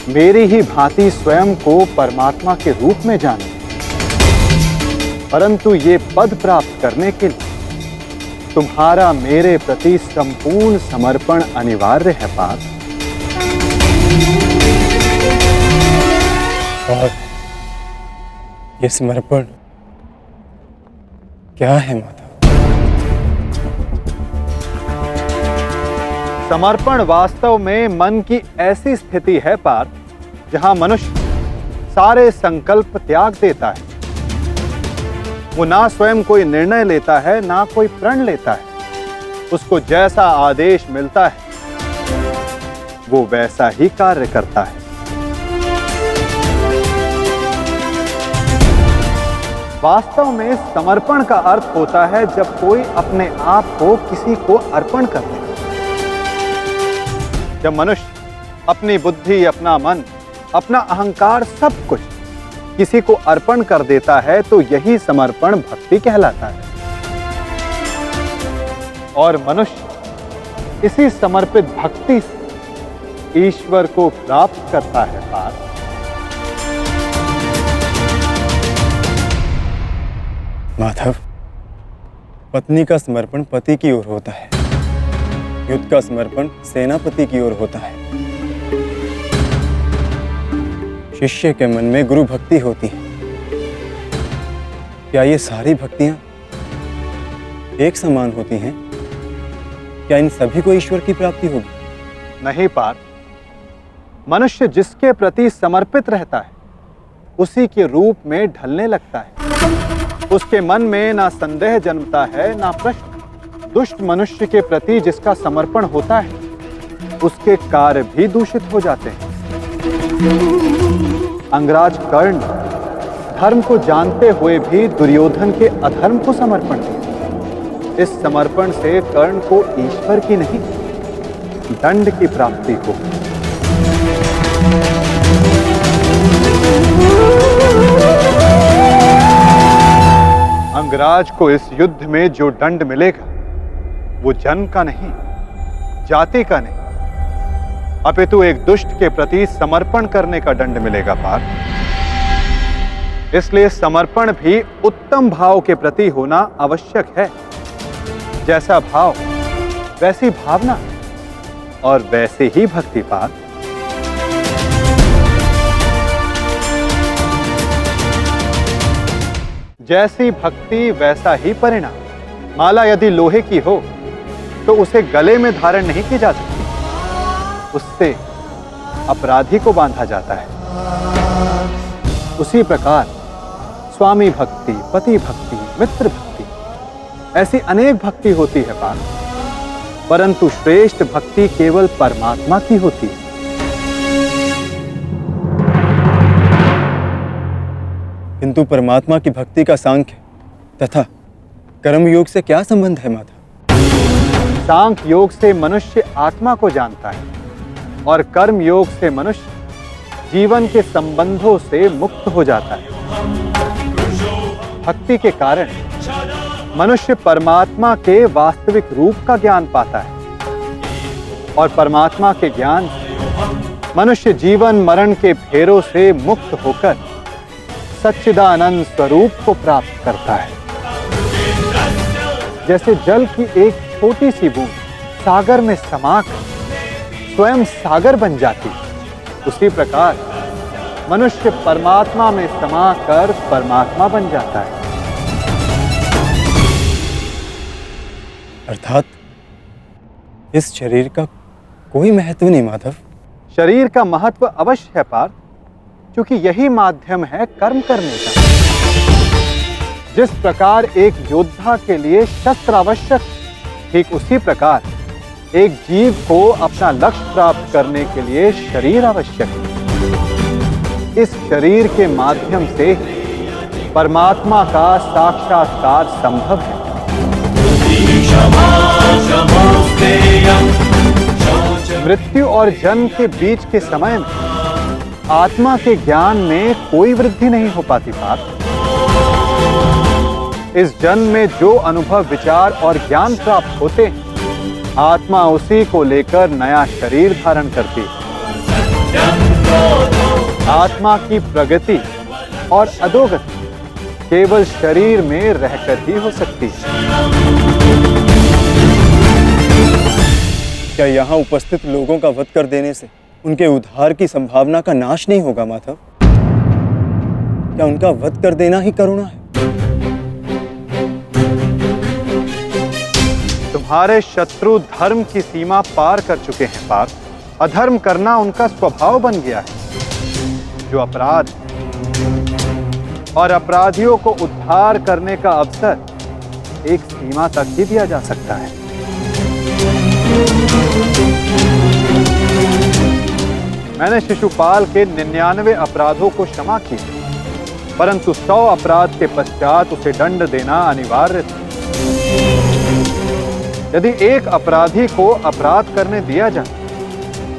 मेरी ही भांति स्वयं को परमात्मा के रूप में जानो। परंतु ये पद प्राप्त करने के लिए तुम्हारा मेरे प्रति संपूर्ण समर्पण अनिवार्य है पार्थ। और ये समर्पण क्या है माता? समर्पण वास्तव में मन की ऐसी स्थिति है पार्थ, जहां मनुष्य सारे संकल्प त्याग देता है। वो ना स्वयं कोई निर्णय लेता है ना कोई प्रण लेता है। उसको जैसा आदेश मिलता है वो वैसा ही कार्य करता है। वास्तव में समर्पण का अर्थ होता है जब कोई अपने आप को किसी को अर्पण कर दे। जब मनुष्य अपनी बुद्धि, अपना मन, अपना अहंकार, सब कुछ किसी को अर्पण कर देता है तो यही समर्पण भक्ति कहलाता है। और मनुष्य इसी समर्पित भक्ति से ईश्वर को प्राप्त करता है पार्थ। माधव, पत्नी का समर्पण पति की ओर होता है, युद्ध का समर्पण सेनापति की ओर होता है। शिष्य के मन में गुरु भक्ति होती है। क्या ये सारी भक्तियां एक समान होती हैं? क्या इन सभी को ईश्वर की प्राप्ति होगी? नहीं पार्थ, मनुष्य जिसके प्रति समर्पित रहता है उसी के रूप में ढलने लगता है। उसके मन में ना संदेह जन्मता है ना प्रश्न। दुष्ट मनुष्य के प्रति जिसका समर्पण होता है उसके कार्य भी दूषित हो जाते हैं। अंगराज कर्ण धर्म को जानते हुए भी दुर्योधन के अधर्म को समर्पण दिया। इस समर्पण से कर्ण को ईश्वर की नहीं दंड की प्राप्ति हो। अंगराज को इस युद्ध में जो दंड मिलेगा वो जन्म का नहीं, जाति का नहीं, अपितु एक दुष्ट के प्रति समर्पण करने का दंड मिलेगा पार्थ। इसलिए समर्पण भी उत्तम भाव के प्रति होना आवश्यक है। जैसा भाव वैसी भावना और वैसे ही भक्ति पार्थ। जैसी भक्ति वैसा ही परिणाम। माला यदि लोहे की हो तो उसे गले में धारण नहीं की जा सकती, उससे अपराधी को बांधा जाता है। उसी प्रकार स्वामी भक्ति, पति भक्ति, मित्र भक्ति, ऐसी अनेक भक्ति होती है पार्थ, परंतु श्रेष्ठ भक्ति केवल परमात्मा की होती है। किंतु परमात्मा की भक्ति का सांख्य तथा कर्मयोग से क्या संबंध है माता? सांख्य योग से मनुष्य आत्मा को जानता है और कर्म योग से मनुष्य जीवन के संबंधों से मुक्त हो जाता है। भक्ति के कारण मनुष्य परमात्मा के वास्तविक रूप का ज्ञान पाता है और परमात्मा के ज्ञान से मनुष्य जीवन मरण के फेरों से मुक्त होकर सच्चिदानंद स्वरूप को प्राप्त करता है। जैसे जल की एक छोटी सी बूंद सागर में समाकर स्वयं सागर बन जाती है, उसी प्रकार मनुष्य परमात्मा में समाकर परमात्मा बन जाता है। अर्थात इस शरीर का कोई महत्व नहीं माधव। शरीर का महत्व अवश्य है पार्थ, क्योंकि यही माध्यम है कर्म करने का। जिस प्रकार एक योद्धा के लिए शस्त्र आवश्यक, ठीक उसी प्रकार एक जीव को अपना लक्ष्य प्राप्त करने के लिए शरीर आवश्यक है। इस शरीर के माध्यम से परमात्मा का साक्षात्कार संभव है। मृत्यु और जन्म के बीच के समय में आत्मा के ज्ञान में कोई वृद्धि नहीं हो पाती पार्थ। इस जन्म में जो अनुभव, विचार और ज्ञान प्राप्त होते हैं, आत्मा उसी को लेकर नया शरीर धारण करती है। आत्मा की प्रगति और अधोगति केवल शरीर में रहकर ही हो सकती है। क्या यहाँ उपस्थित लोगों का वध कर देने से उनके उद्धार की संभावना का नाश नहीं होगा माधव? क्या उनका वध कर देना ही करुणा है? तुम्हारे शत्रु धर्म की सीमा पार कर चुके हैं पार्थ। अधर्म करना उनका स्वभाव बन गया है। जो अपराध और अपराधियों को उद्धार करने का अवसर एक सीमा तक ही दिया जा सकता है। मैंने शिशुपाल के 99 अपराधों को क्षमा किया, परंतु 100 अपराध के पश्चात उसे दंड देना अनिवार्य था। यदि एक अपराधी को अपराध करने दिया जाए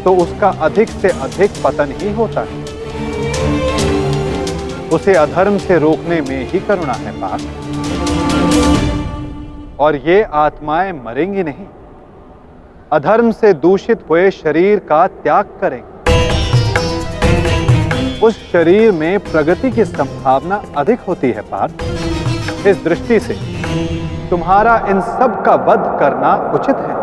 तो उसका अधिक से अधिक पतन ही होता है। उसे अधर्म से रोकने में ही करुणा है पार्थ। और ये आत्माएं मरेंगी नहीं, अधर्म से दूषित हुए शरीर का त्याग करेंगे। उस शरीर में प्रगति की संभावना अधिक होती है पार्थ। इस दृष्टि से तुम्हारा इन सब का वध करना उचित है।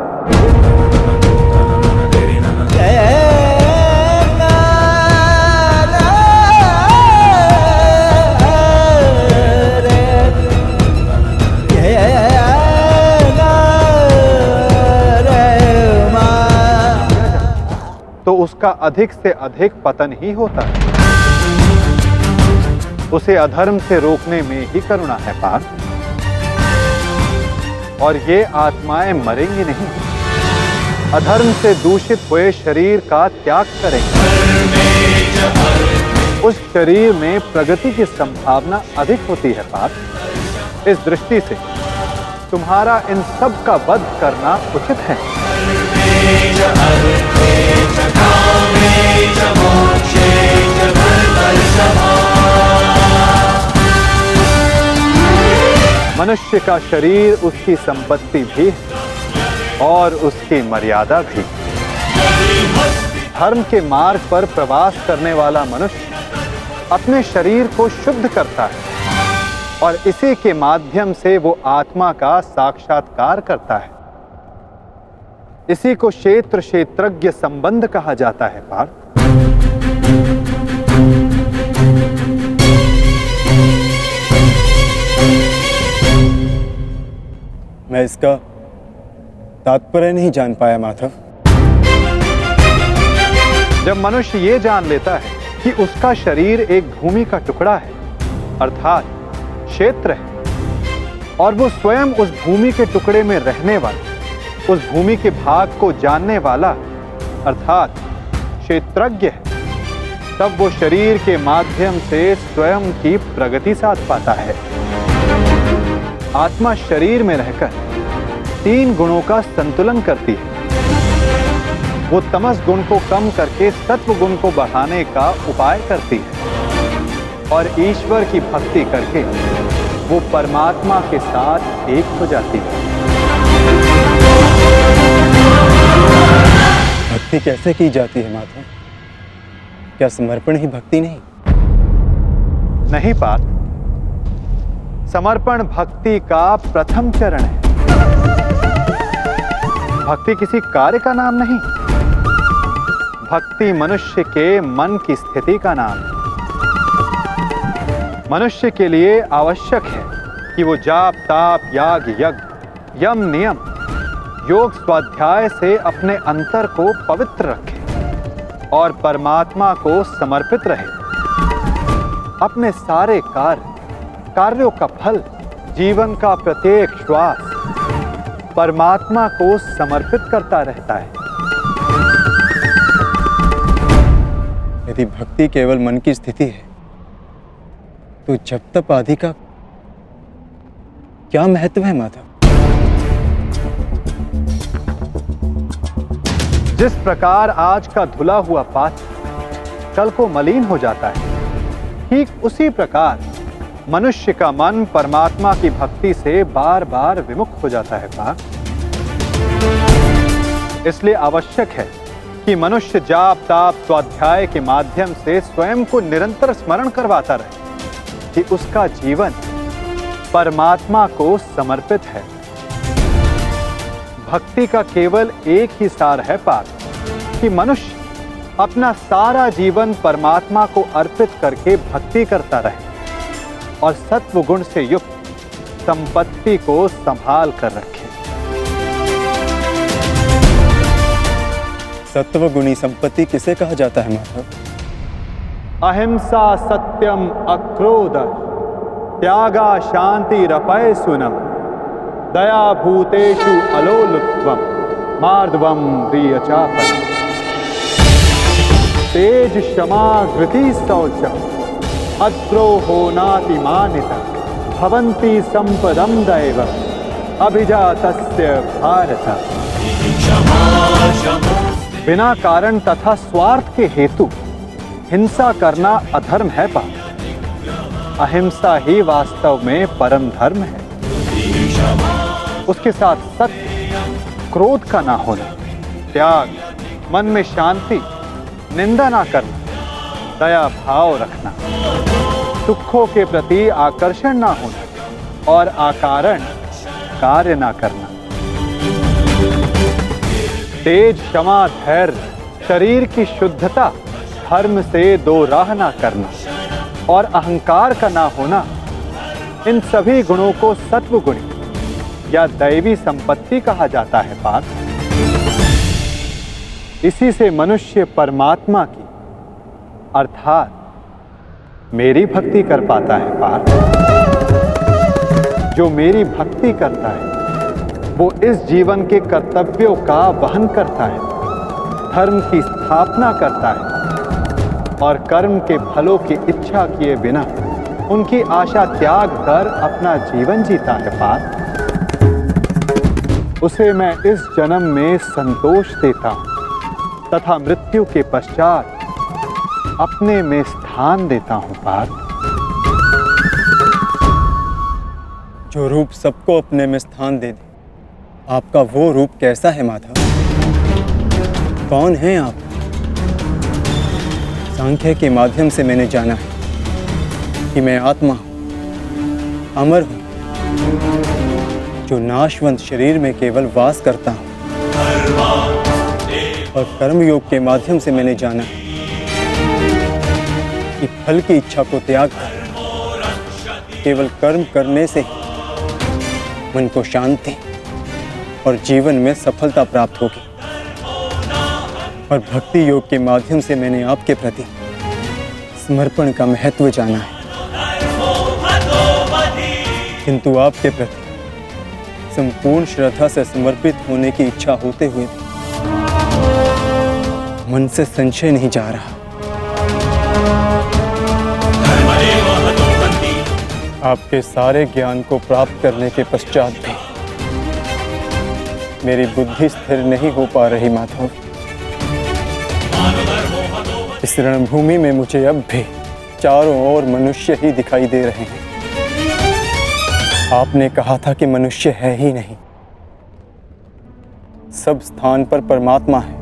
तो उसका अधिक से अधिक पतन ही होता है। उसे अधर्म से रोकने में ही करुणा है पार्थ। और ये आत्माएं मरेंगी नहीं, अधर्म से दूषित हुए शरीर का त्याग करेंगे। उस शरीर में प्रगति की संभावना अधिक होती है पार्थ। इस दृष्टि से तुम्हारा इन सब का वध करना उचित है। मनुष्य का शरीर उसकी संपत्ति भी है और उसकी मर्यादा भी। धर्म के मार्ग पर प्रवास करने वाला मनुष्य अपने शरीर को शुद्ध करता है और इसी के माध्यम से वो आत्मा का साक्षात्कार करता है। इसी को क्षेत्र क्षेत्रज्ञ संबंध कहा जाता है पार्थ। मैं इसका तात्पर्य नहीं जान पाया माधव। जब मनुष्य ये जान लेता है कि उसका शरीर एक भूमि का टुकड़ा है, अर्थात क्षेत्र है, और वो स्वयं उस भूमि के टुकड़े में रहने वाला, उस भूमि के भाग को जानने वाला अर्थात क्षेत्रज्ञ है, तब वो शरीर के माध्यम से स्वयं की प्रगति साध पाता है। आत्मा शरीर में रहकर तीन गुणों का संतुलन करती है। वो तमस गुण को कम करके सत्व गुण को बढ़ाने का उपाय करती है और ईश्वर की भक्ति करके वो परमात्मा के साथ एक हो जाती है। भक्ति कैसे की जाती है माधव? क्या समर्पण ही भक्ति नहीं? नहीं पार्थ, समर्पण भक्ति का प्रथम चरण है। भक्ति किसी कार्य का नाम नहीं, भक्ति मनुष्य के मन की स्थिति का नाम है। मनुष्य के लिए आवश्यक है कि वो जाप ताप याग यज्ञ यम नियम योग स्वाध्याय से अपने अंतर को पवित्र रखे और परमात्मा को समर्पित रहे। अपने सारे कार्यों का फल, जीवन का प्रत्येक श्वास परमात्मा को समर्पित करता रहता है। यदि भक्ति केवल मन की स्थिति है तो जप तप आदि का क्या महत्व है माधव? जिस प्रकार आज का धुला हुआ पात्र कल को मलिन हो जाता है, ठीक उसी प्रकार मनुष्य का मन परमात्मा की भक्ति से बार बार विमुख हो जाता है पार्थ। इसलिए आवश्यक है कि मनुष्य जाप ताप स्वाध्याय के माध्यम से स्वयं को निरंतर स्मरण करवाता रहे कि उसका जीवन परमात्मा को समर्पित है। भक्ति का केवल एक ही सार है पार्थ कि मनुष्य अपना सारा जीवन परमात्मा को अर्पित करके भक्ति करता रहे और सत्व गुण से युक्त संपत्ति को संभाल कर रखे। सत्व गुणी संपत्ति किसे कहा जाता है माधव? अहिंसा सत्यम अक्रोध त्यागा शांति रपय सुनम दया भूतेषु अलोलुत्वम मार्दवम प्रियचापन तेज क्षमा धृति शौचम अद्रोहो नातिमानिता भवन्ति संपदम दैव अभिजातस्य भारत। बिना कारण तथा स्वार्थ के हेतु हिंसा करना अधर्म है पार्थ। अहिंसा ही वास्तव में परम धर्म है। उसके साथ सत्य, क्रोध का ना होना, त्याग, मन में शांति, निंदा ना करना, दया भाव रखना, दुखों के प्रति आकर्षण ना होना और अकारण कार्य ना करना। तेज क्षमा धैर्य शरीर की शुद्धता धर्म से दो राह ना करना और अहंकार का ना होना, इन सभी गुणों को सत्व गुणी या दैवी संपत्ति कहा जाता है पार्थ। इसी से मनुष्य परमात्मा की अर्थात मेरी भक्ति कर पाता है पार्थ। जो मेरी भक्ति करता है वो इस जीवन के कर्तव्यों का वहन करता है, धर्म की स्थापना करता है और कर्म के फलों की इच्छा किए बिना उनकी आशा त्याग कर अपना जीवन जीता है पार्थ। उसे मैं इस जन्म में संतोष देता हूं तथा मृत्यु के पश्चात अपने में स्थान देता हूं पार्थ। जो रूप सबको अपने में स्थान दे दे, आपका वो रूप कैसा है माधव? कौन है आप? सांख्य के माध्यम से मैंने जाना है कि मैं आत्मा हूं, अमर हूं, जो नाशवंत शरीर में केवल वास करता हूं। और कर्मयोग के माध्यम से मैंने जाना है कि फल की इच्छा को त्याग कर केवल कर्म करने से ही मन को शांति और जीवन में सफलता प्राप्त होगी। और भक्ति योग के माध्यम से मैंने आपके प्रति समर्पण का महत्व जाना है। किंतु आपके प्रति संपूर्ण श्रद्धा से समर्पित होने की इच्छा होते हुए मन से संशय नहीं जा रहा। आपके सारे ज्ञान को प्राप्त करने के पश्चात भी मेरी बुद्धि स्थिर नहीं हो पा रही माधव। इस रणभूमि में मुझे अब भी चारों ओर मनुष्य ही दिखाई दे रहे हैं। आपने कहा था कि मनुष्य है ही नहीं, सब स्थान पर परमात्मा है।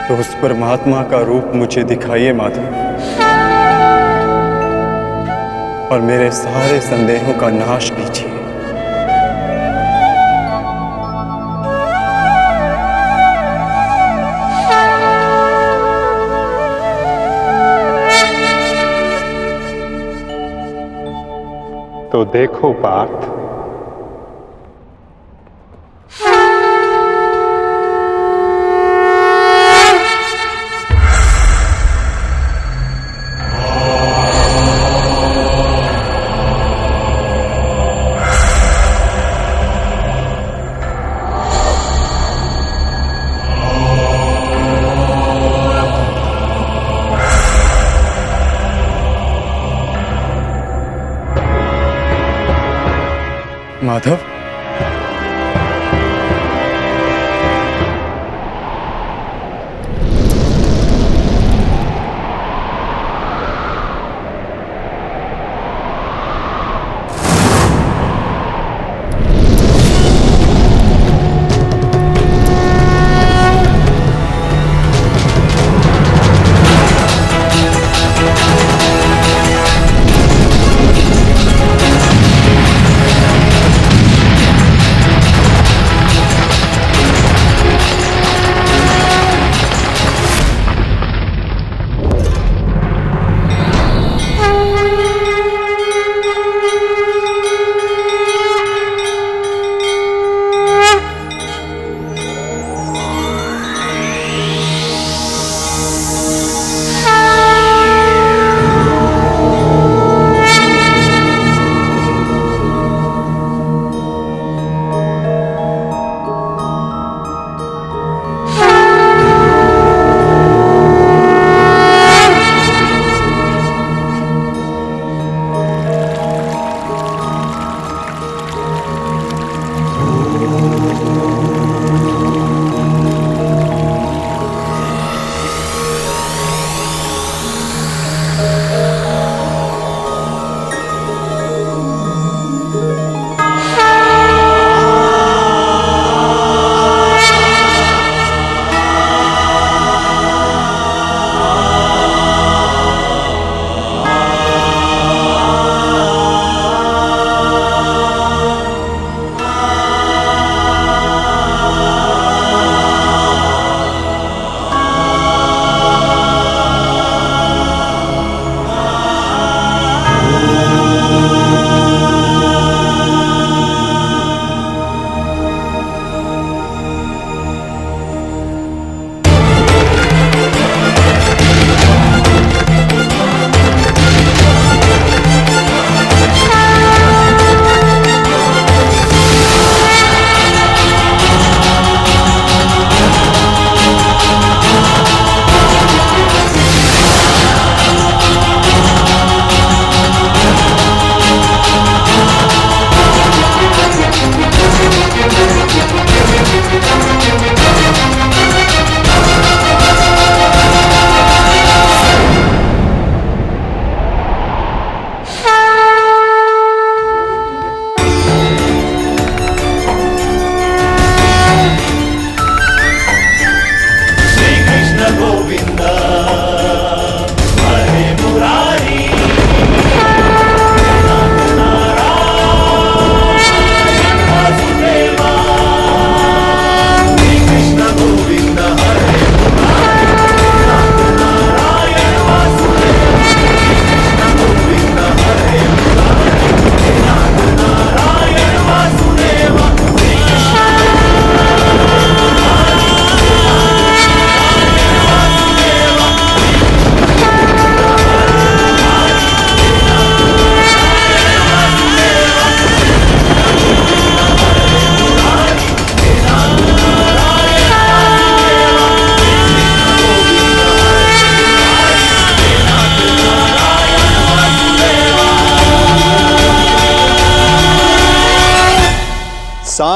तो उस परमात्मा का रूप मुझे दिखाइए माधव, और मेरे सारे संदेहों का नाश कीजिए। तो देखो पार्थ, माधव,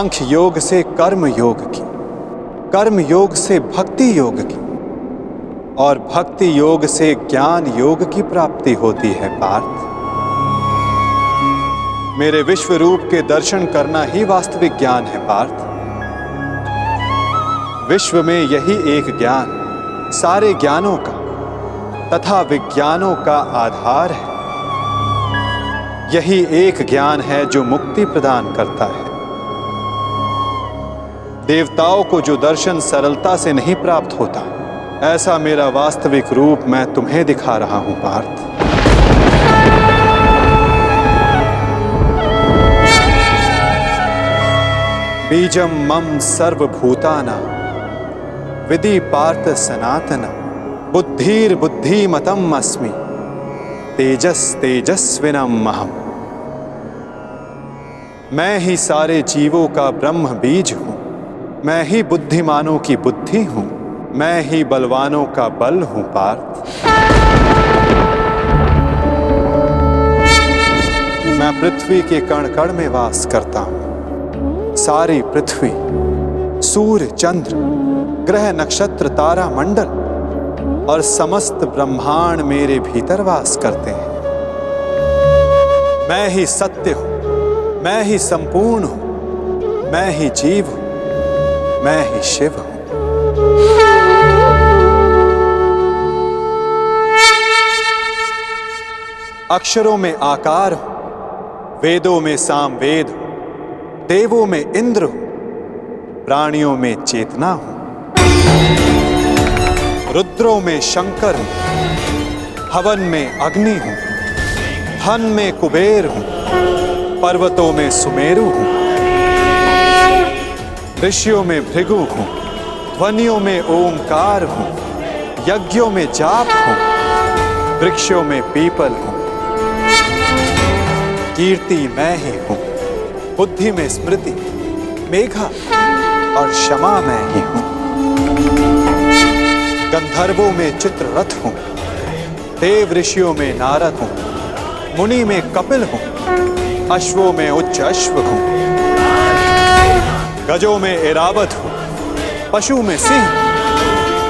सांख्य योग से कर्म योग की, कर्म योग से भक्ति योग की और भक्ति योग से ज्ञान योग की प्राप्ति होती है पार्थ। मेरे विश्व रूप के दर्शन करना ही वास्तविक ज्ञान है पार्थ। विश्व में यही एक ज्ञान सारे ज्ञानों का तथा विज्ञानों का आधार है। यही एक ज्ञान है जो मुक्ति प्रदान करता है। देवताओं को जो दर्शन सरलता से नहीं प्राप्त होता, ऐसा मेरा वास्तविक रूप मैं तुम्हें दिखा रहा हूं पार्थ। बीजम मम सर्वभूतानां विधि पार्थ सनातन बुद्धिर्बुद्धिमतम् अस्मि तेजस तेजस्विनम् अहम्। मैं ही सारे जीवों का ब्रह्म बीज हूं, मैं ही बुद्धिमानों की बुद्धि हूं, मैं ही बलवानों का बल हूं पार्थ। मैं पृथ्वी के कण कण में वास करता हूं। सारी पृथ्वी, सूर्य, चंद्र, ग्रह, नक्षत्र, तारा मंडल और समस्त ब्रह्मांड मेरे भीतर वास करते हैं। मैं ही सत्य हूं, मैं ही संपूर्ण हूं, मैं ही जीव हूं, मैं ही शिव हूं। अक्षरों में आकार हूं, वेदों में सामवेद हूं, देवों में इंद्र हूं, प्राणियों में चेतना हूं, रुद्रों में शंकर हूं, हवन में अग्नि हूं, धन में कुबेर हूं, पर्वतों में सुमेरु हूं, ऋषियों में भृगु हूं, ध्वनियों में ओंकार हूं, यज्ञों में जाप हूं, वृक्षों में पीपल हूं, कीर्ति मैं ही हूं, बुद्धि में स्मृति, मेघा और क्षमा मैं ही हूं। गंधर्वों में चित्ररथ हूं, देव ऋषियों में नारद हूं, मुनि में कपिल हूं, अश्वों में उच्च अश्व हूं, गजों में ऐरावत हूं, पशु में सिंह,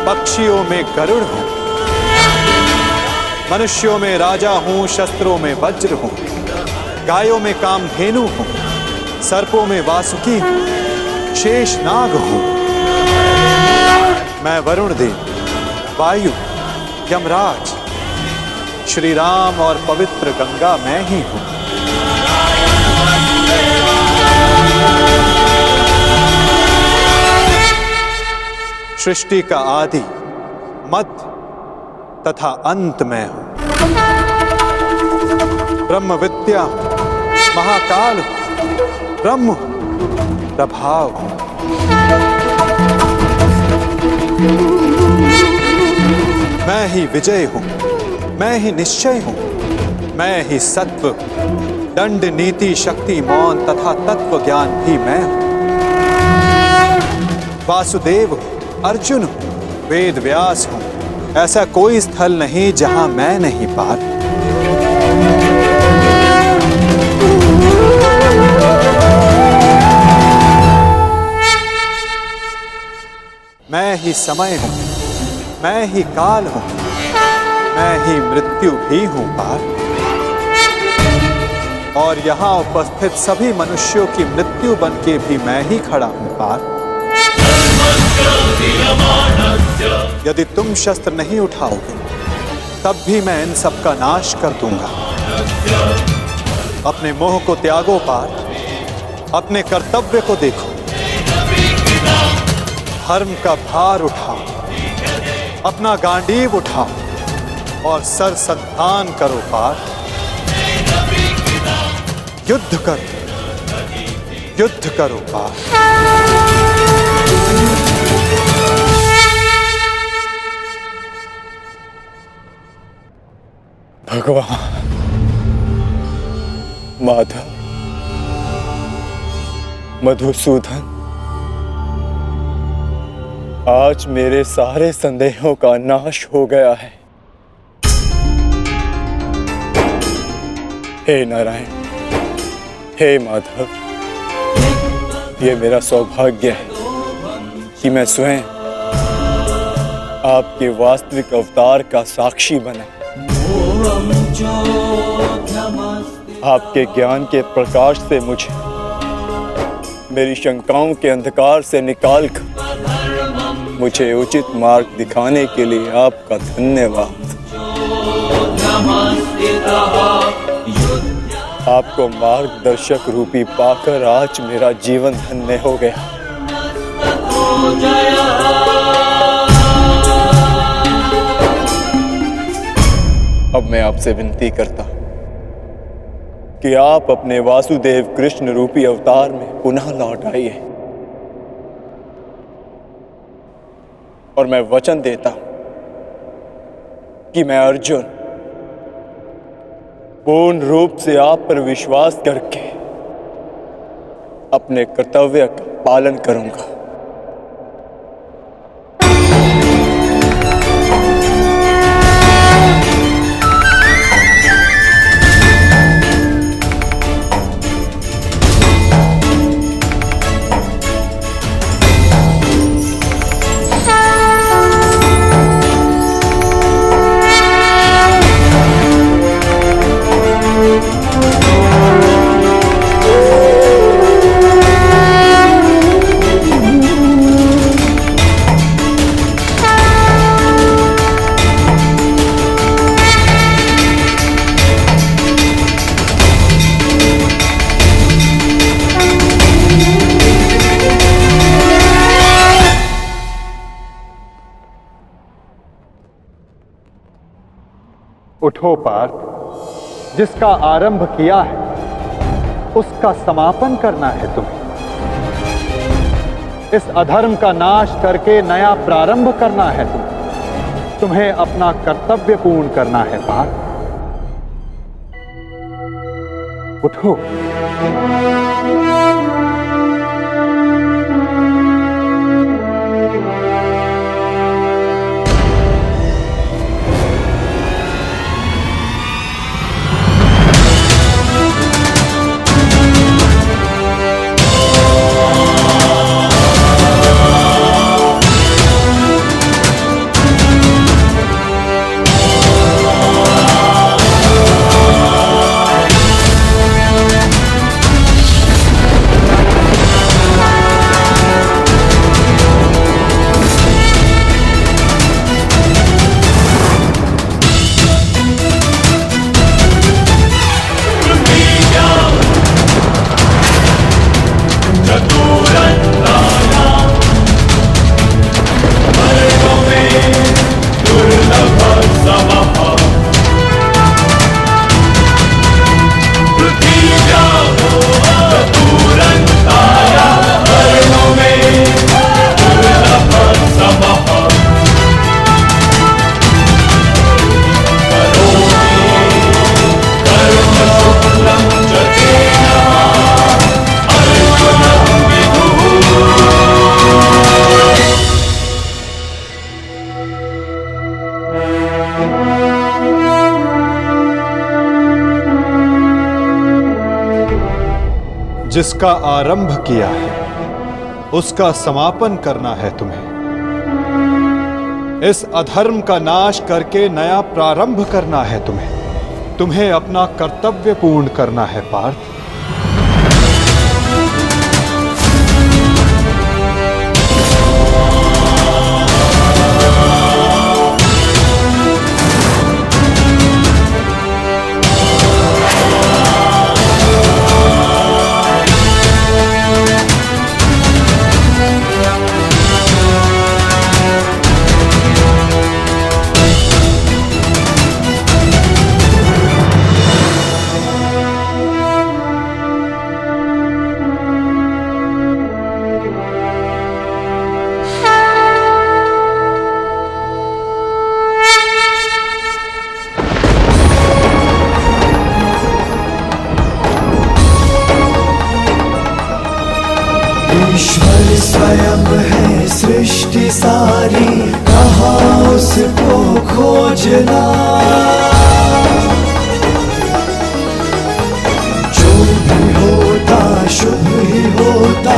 पक्षियों में गरुड़ हूं, मनुष्यों में राजा हूं, शस्त्रों में वज्र हूं, गायों में कामधेनु हूं, सर्पों में वासुकी हूं, शेष नाग हूं। मैं वरुण देव, वायु, यमराज, श्री राम और पवित्र गंगा मैं ही हूं। सृष्टि का आदि, मध्य तथा अंत मैं हूं। ब्रह्म विद्या हूं, महाकाल हूं, ब्रह्म प्रभाव हूं। मैं ही विजय हूं, मैं ही निश्चय हूं, मैं ही सत्व, दंड, नीति, शक्ति, मौन तथा तत्व ज्ञान भी मैं हूं। वासुदेव हूं, अर्जुन हूं, वेद व्यास हूं, ऐसा कोई स्थल नहीं जहां मैं नहीं पार। मैं ही समय हूं, मैं ही काल हूं, मैं ही मृत्यु भी हूं पार। और यहां उपस्थित सभी मनुष्यों की मृत्यु बन के भी मैं ही खड़ा हूं पार। यदि तुम शस्त्र नहीं उठाओगे तब भी मैं इन सब का नाश कर दूंगा। अपने मोह को त्यागो पार्थ, अपने कर्तव्य को देखो, धर्म का भार उठाओ, अपना गांडीव उठाओ और सर संधान करो पार्थ। युद्ध करो, युद्ध करो पार्थ। भगवान माधव, मधुसूदन, आज मेरे सारे संदेहों का नाश हो गया है। हे नारायण, हे माधव, ये मेरा सौभाग्य है कि मैं स्वयं आपके वास्तविक अवतार का साक्षी बना। आपके ज्ञान के प्रकाश से मुझे मेरी शंकाओं के अंधकार से निकालकर मुझे उचित मार्ग दिखाने के लिए आपका धन्यवाद। आपको मार्गदर्शक रूपी पाकर आज मेरा जीवन धन्य हो गया। अब मैं आपसे विनती करता हूं कि आप अपने वासुदेव कृष्ण रूपी अवतार में पुनः लौट आइए और मैं वचन देता हूं कि मैं अर्जुन पूर्ण रूप से आप पर विश्वास करके अपने कर्तव्य का पालन करूंगा। उठो पार्थ, जिसका आरंभ किया है उसका समापन करना है तुम्हें। इस अधर्म का नाश करके नया प्रारंभ करना है तुम्हें अपना कर्तव्य पूर्ण करना है पार्थ। उठो। जिसका आरंभ किया है उसका समापन करना है तुम्हें। इस अधर्म का नाश करके नया प्रारंभ करना है तुम्हें अपना कर्तव्य पूर्ण करना है पार्थ। ईश्वर स्वयं है सृष्टि सारी, कहाँ उसको खोजना। जो भी होता शुभ ही होता,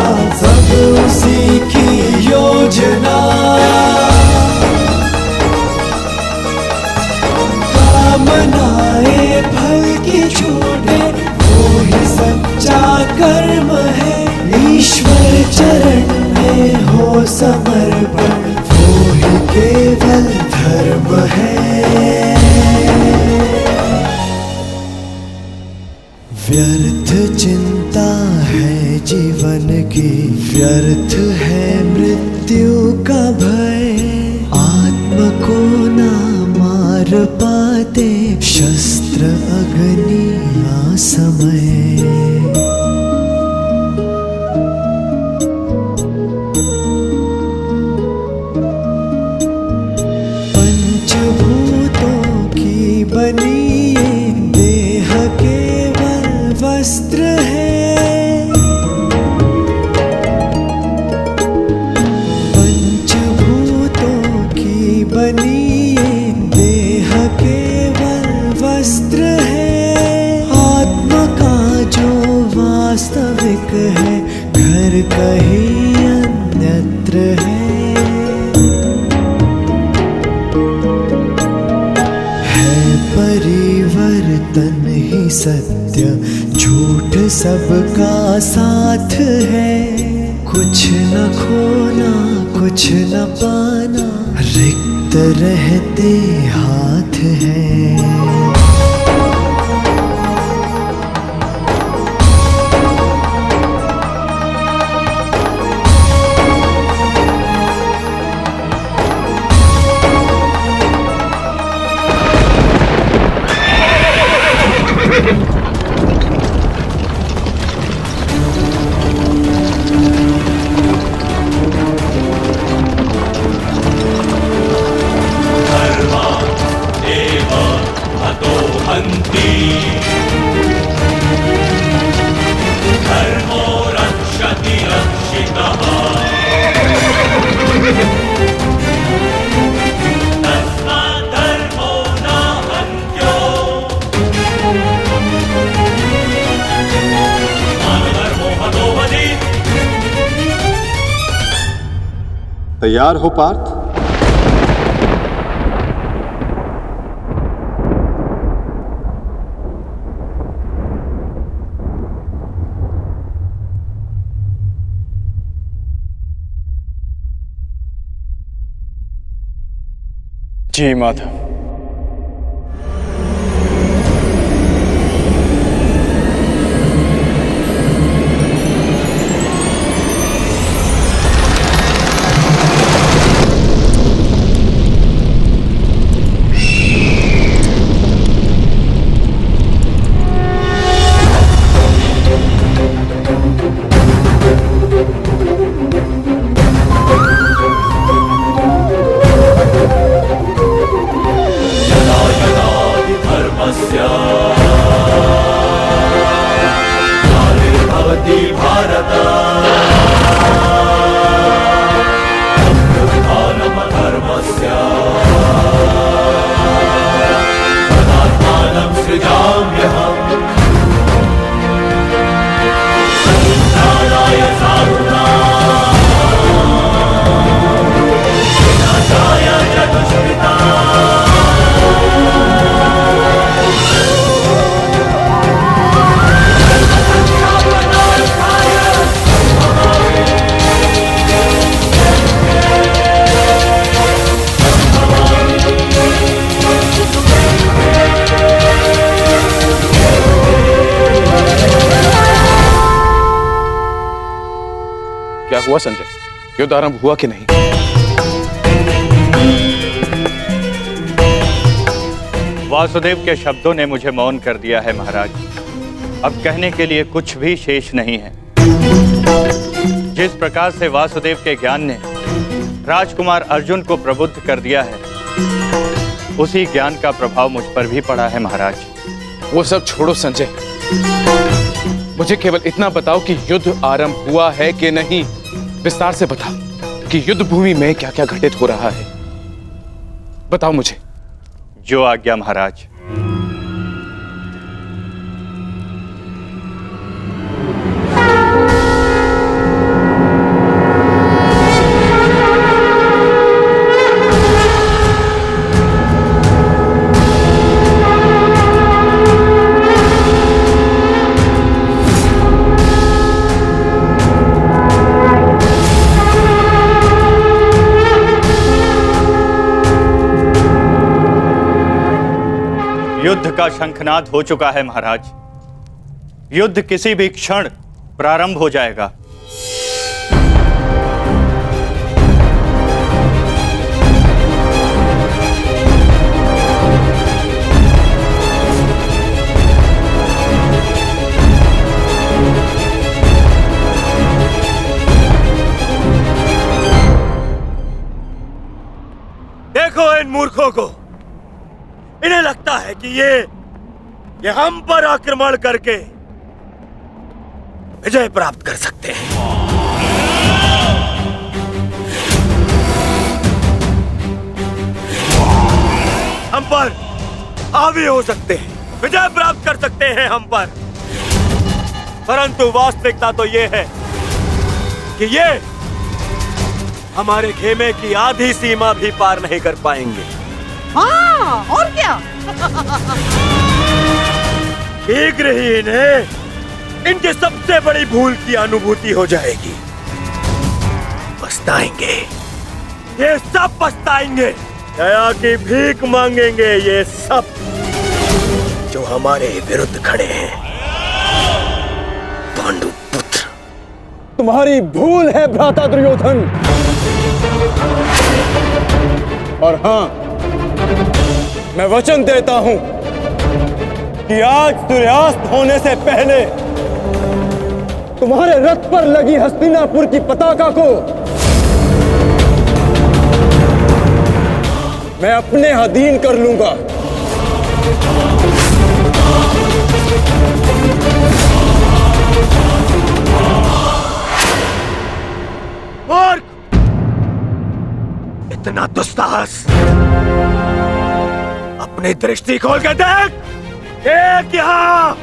समर्पण वो ही केवल धर्म है। व्यर्थ चिंता है जीवन की, व्यर्थ है मृत्यु का भय। आत्म को ना मार पाते शस्त्र अग्नि असमय। पंचभूतों की बनी ये देह केवल वस्त्र है। पंचभूतों की बनी ये देह केवल वस्त्र है। आत्मा का जो वास्तविक है घर कहीं अन्यत्र है। परिवर्तन ही सत्य, झूठ सबका साथ है। कुछ न खोना कुछ न पाना, रिक्त रहते हाथ है। तैयार हो पार्थ? जी माधव। क्या हुआ संजय? युद्ध आरंभ हुआ कि नहीं? वासुदेव के शब्दों ने मुझे मौन कर दिया है महाराज। अब कहने के लिए कुछ भी शेष नहीं है। जिस प्रकार से वासुदेव के ज्ञान ने राजकुमार अर्जुन को प्रबुद्ध कर दिया है, उसी ज्ञान का प्रभाव मुझ पर भी पड़ा है महाराज। वो सब छोड़ो संजय, मुझे केवल इतना बताओ कि युद्ध आरंभ हुआ है कि नहीं। विस्तार से बता कि युद्ध भूमि में क्या क्या घटित हो रहा है। बताओ मुझे। जो आज्ञा महाराज। युद्ध का शंखनाद हो चुका है महाराज। युद्ध किसी भी क्षण प्रारंभ हो जाएगा। देखो इन मूर्खों को, इन्हें लगता है कि ये हम पर आक्रमण करके विजय प्राप्त कर सकते हैं। हम पर हावी हो सकते हैं, विजय प्राप्त कर सकते हैं हम पर, परंतु वास्तविकता तो ये है कि ये हमारे खेमे की आधी सीमा भी पार नहीं कर पाएंगे। हाँ, और क्या? शीघ्र ही इन्हें इनके सबसे बड़ी भूल की अनुभूति हो जाएगी। पछताएंगे, ये सब पछताएंगे। दया की भीख मांगेंगे ये सब जो हमारे विरुद्ध खड़े हैं। पांडु पुत्र, तुम्हारी भूल है भ्राता दुर्योधन। और हाँ, मैं वचन देता हूं कि आज सूर्यास्त होने से पहले तुम्हारे रथ पर लगी हस्तिनापुर की पताका को मैं अपने अधीन कर लूंगा। मूर्ख! इतना दुस्साहस! अपनी दृष्टि खोल के देख, एक यहाँ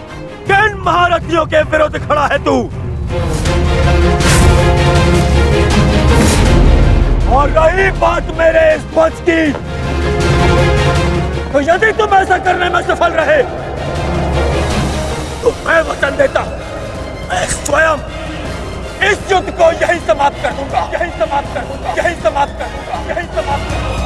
किन महारथियों के विरुद्ध खड़ा है तू? और रही बात मेरे इस वच की, तो यदि तुम ऐसा करने में सफल रहे तो मैं वचन देता हूं, मैं स्वयं इस युद्ध को यहीं समाप्त कर दूंगा, यहीं समाप्त कर दूंगा, यहीं समाप्त कर दूंगा, यहीं समाप्त कर दूंगा।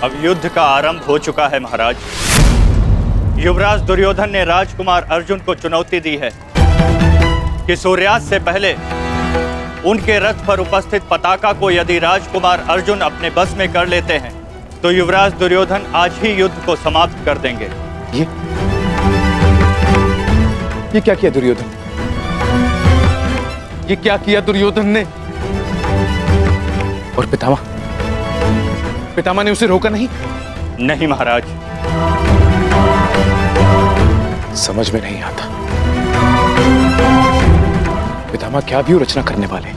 अब युद्ध का आरंभ हो चुका है महाराज। युवराज दुर्योधन ने राजकुमार अर्जुन को चुनौती दी है कि सूर्यास्त से पहले उनके रथ पर उपस्थित पताका को यदि राजकुमार अर्जुन अपने बस में कर लेते हैं तो युवराज दुर्योधन आज ही युद्ध को समाप्त कर देंगे। ये क्या किया दुर्योधन? ये क्या किया दुर्योधन ने? और पितामह ने उसे रोका नहीं? नहीं महाराज। समझ में नहीं आता पितामह क्या व्यू रचना करने वाले।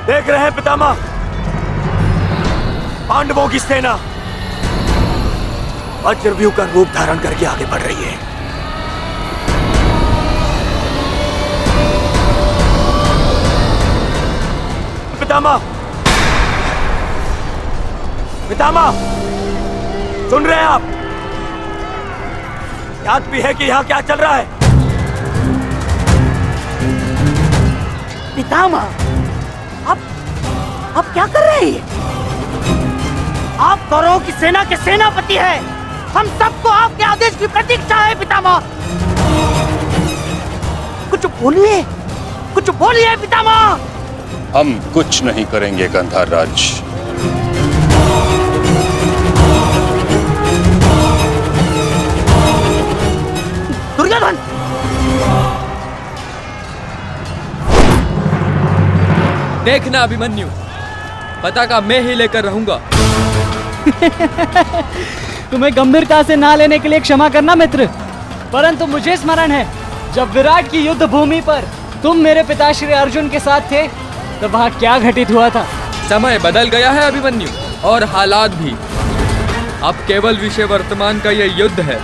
देख रहे हैं पितामह, पांडवों की सेना वज्रव्यूह का रूप धारण करके आगे बढ़ रही है। पितामह, सुन रहे हैं आप? याद भी है कि यहाँ क्या चल रहा है? पितामह, आप क्या कर रहे हैं? आप कौरवों की सेना के सेनापति हैं। हम सबको आपके आदेश की प्रतीक्षा है पितामह। कुछ बोलिए पितामह। हम कुछ नहीं करेंगे गंधार राज। दुर्योधन, देखना अभिमन्यु, पताका मैं ही लेकर रहूंगा। तुम्हें गंभीरता से ना लेने के लिए क्षमा करना मित्र, परंतु मुझे स्मरण है जब विराट की युद्ध भूमि पर तुम मेरे पिताश्री अर्जुन के साथ थे तो वहाँ क्या घटित हुआ था। समय बदल गया है अभिमन्यु, और हालात भी। अब केवल विषय वर्तमान का यह युद्ध है।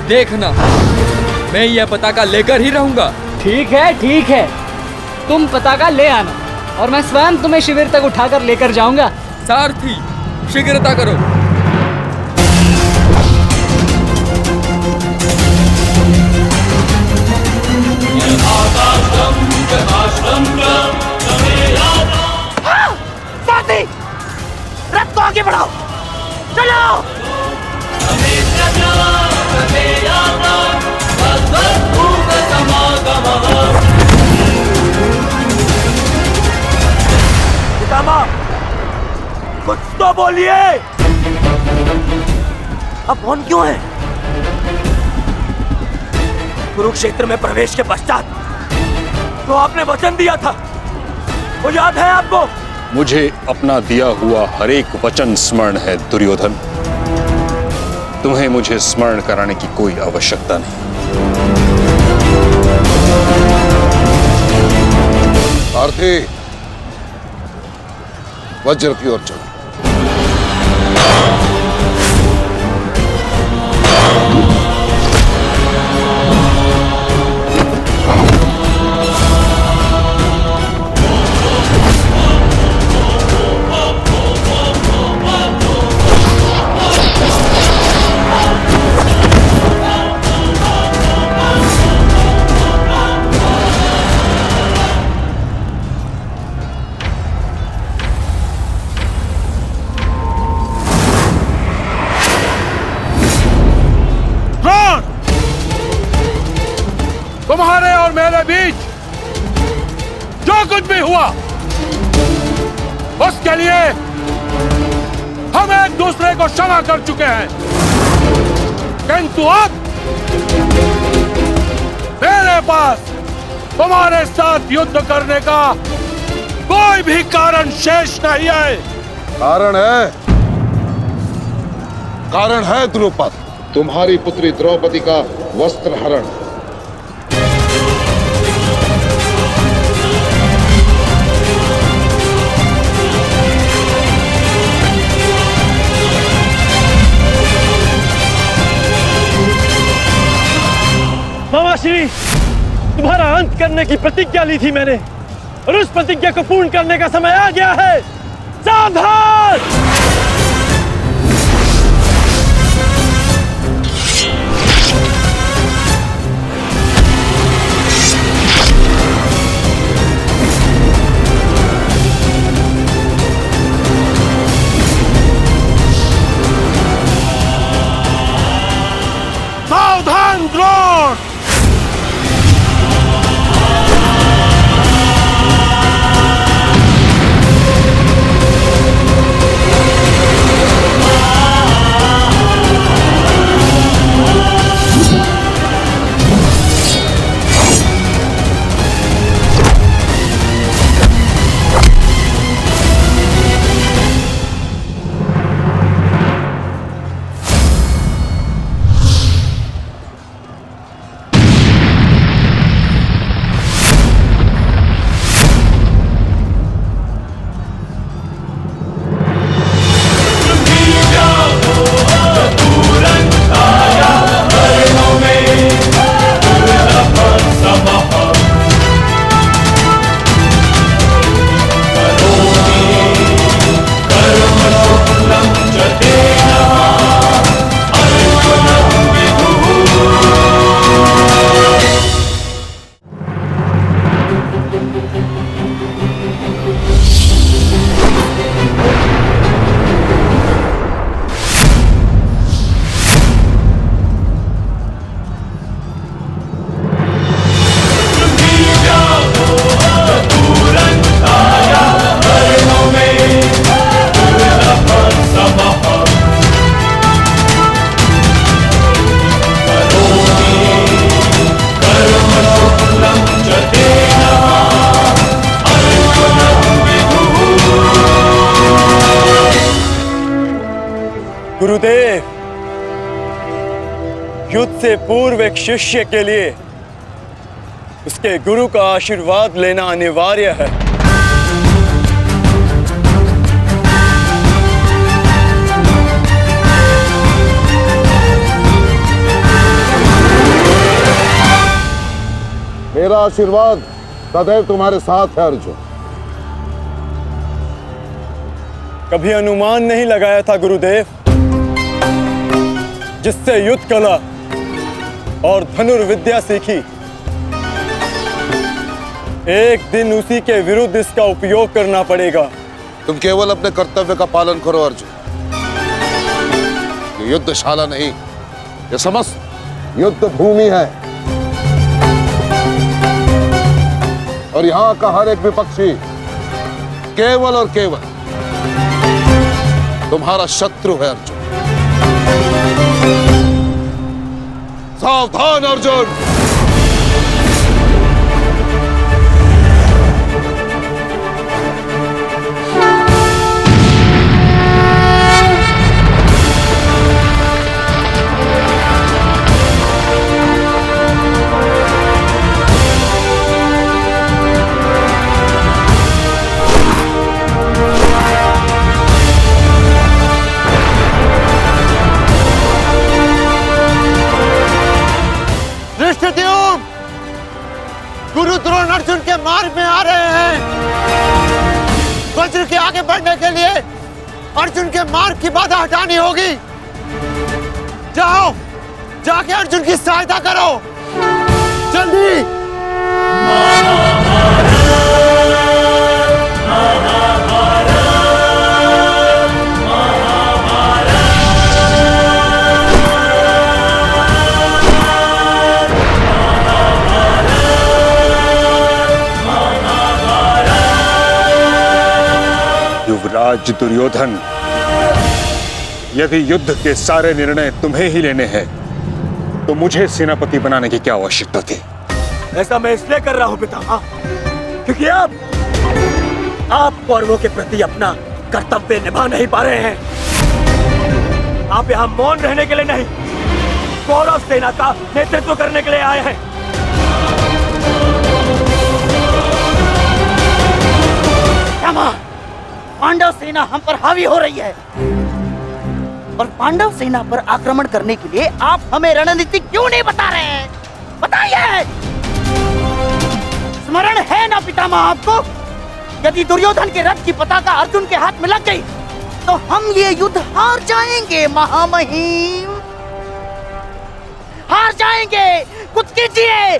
देखना, मैं यह पताका लेकर ही रहूंगा। ठीक है, तुम पताका ले आना और मैं स्वयं तुम्हें शिविर तक उठाकर लेकर जाऊंगा। सारथी, शीघ्रता करो। सारथी, रथ को आगे बढ़ाओ, चलो। पितामह, कुछ तो बोलिए। अब कौन क्यों है? कुरुक्षेत्र में प्रवेश के पश्चात तो आपने वचन दिया था, वो याद है आपको? मुझे अपना दिया हुआ हर एक वचन स्मरण है दुर्योधन। तुम्हें मुझे स्मरण कराने की कोई आवश्यकता नहीं। सारथी, वज्र की ओर चलो। तुम्हारे और मेरे बीच जो कुछ भी हुआ उसके लिए हम एक दूसरे को क्षमा कर चुके हैं, किंतु अब मेरे पास तुम्हारे साथ युद्ध करने का कोई भी कारण शेष नहीं है। कारण है द्रौपद, तुम्हारी पुत्री द्रौपदी का वस्त्र हरण। मामाश्री, तुम्हारा अंत करने की प्रतिज्ञा ली थी मैंने, और उस प्रतिज्ञा को पूर्ण करने का समय आ गया है। सावधान! सावधान द्रोण! गुरुदेव, युद्ध से पूर्व एक शिष्य के लिए उसके गुरु का आशीर्वाद लेना अनिवार्य है। मेरा आशीर्वाद सदैव तुम्हारे साथ है अर्जुन। कभी अनुमान नहीं लगाया था गुरुदेव, जिससे युद्ध कला और धनुर्विद्या सीखी, एक दिन उसी के विरुद्ध इसका उपयोग करना पड़ेगा। तुम केवल अपने कर्तव्य का पालन करो अर्जुन। ये युद्धशाला नहीं, ये समस्त युद्ध भूमि है, और यहां का हर एक विपक्षी केवल और केवल तुम्हारा शत्रु है अर्जुन। सावधान अर्जुन! गुरु द्रोण अर्जुन के मार्ग में आ रहे हैं। वज्र के आगे बढ़ने के लिए अर्जुन के मार्ग की बाधा हटानी होगी। जाओ, जाके अर्जुन की सहायता करो, जल्दी। युवराज दुर्योधन, यदि युद्ध के सारे निर्णय तुम्हें ही लेने हैं तो मुझे सेनापति बनाने की क्या आवश्यकता थी? ऐसा मैं इसलिए कर रहा हूं पितामह, क्योंकि आप कौरवों के प्रति अपना कर्तव्य निभा नहीं पा रहे हैं। आप यहाँ मौन रहने के लिए नहीं, कौरव सेना का नेतृत्व करने के लिए आए हैं। पांडव सेना हम पर हावी हो रही है, और पांडव सेना पर आक्रमण करने के लिए आप हमें रणनीति क्यों नहीं बता रहे हैं? बताइए, स्मरण है ना पितामह आपको? यदि दुर्योधन के रथ की पताका अर्जुन के हाथ में लग गई तो हम ये युद्ध हार जाएंगे महामहिम, हार जाएंगे। कुछ कीजिए।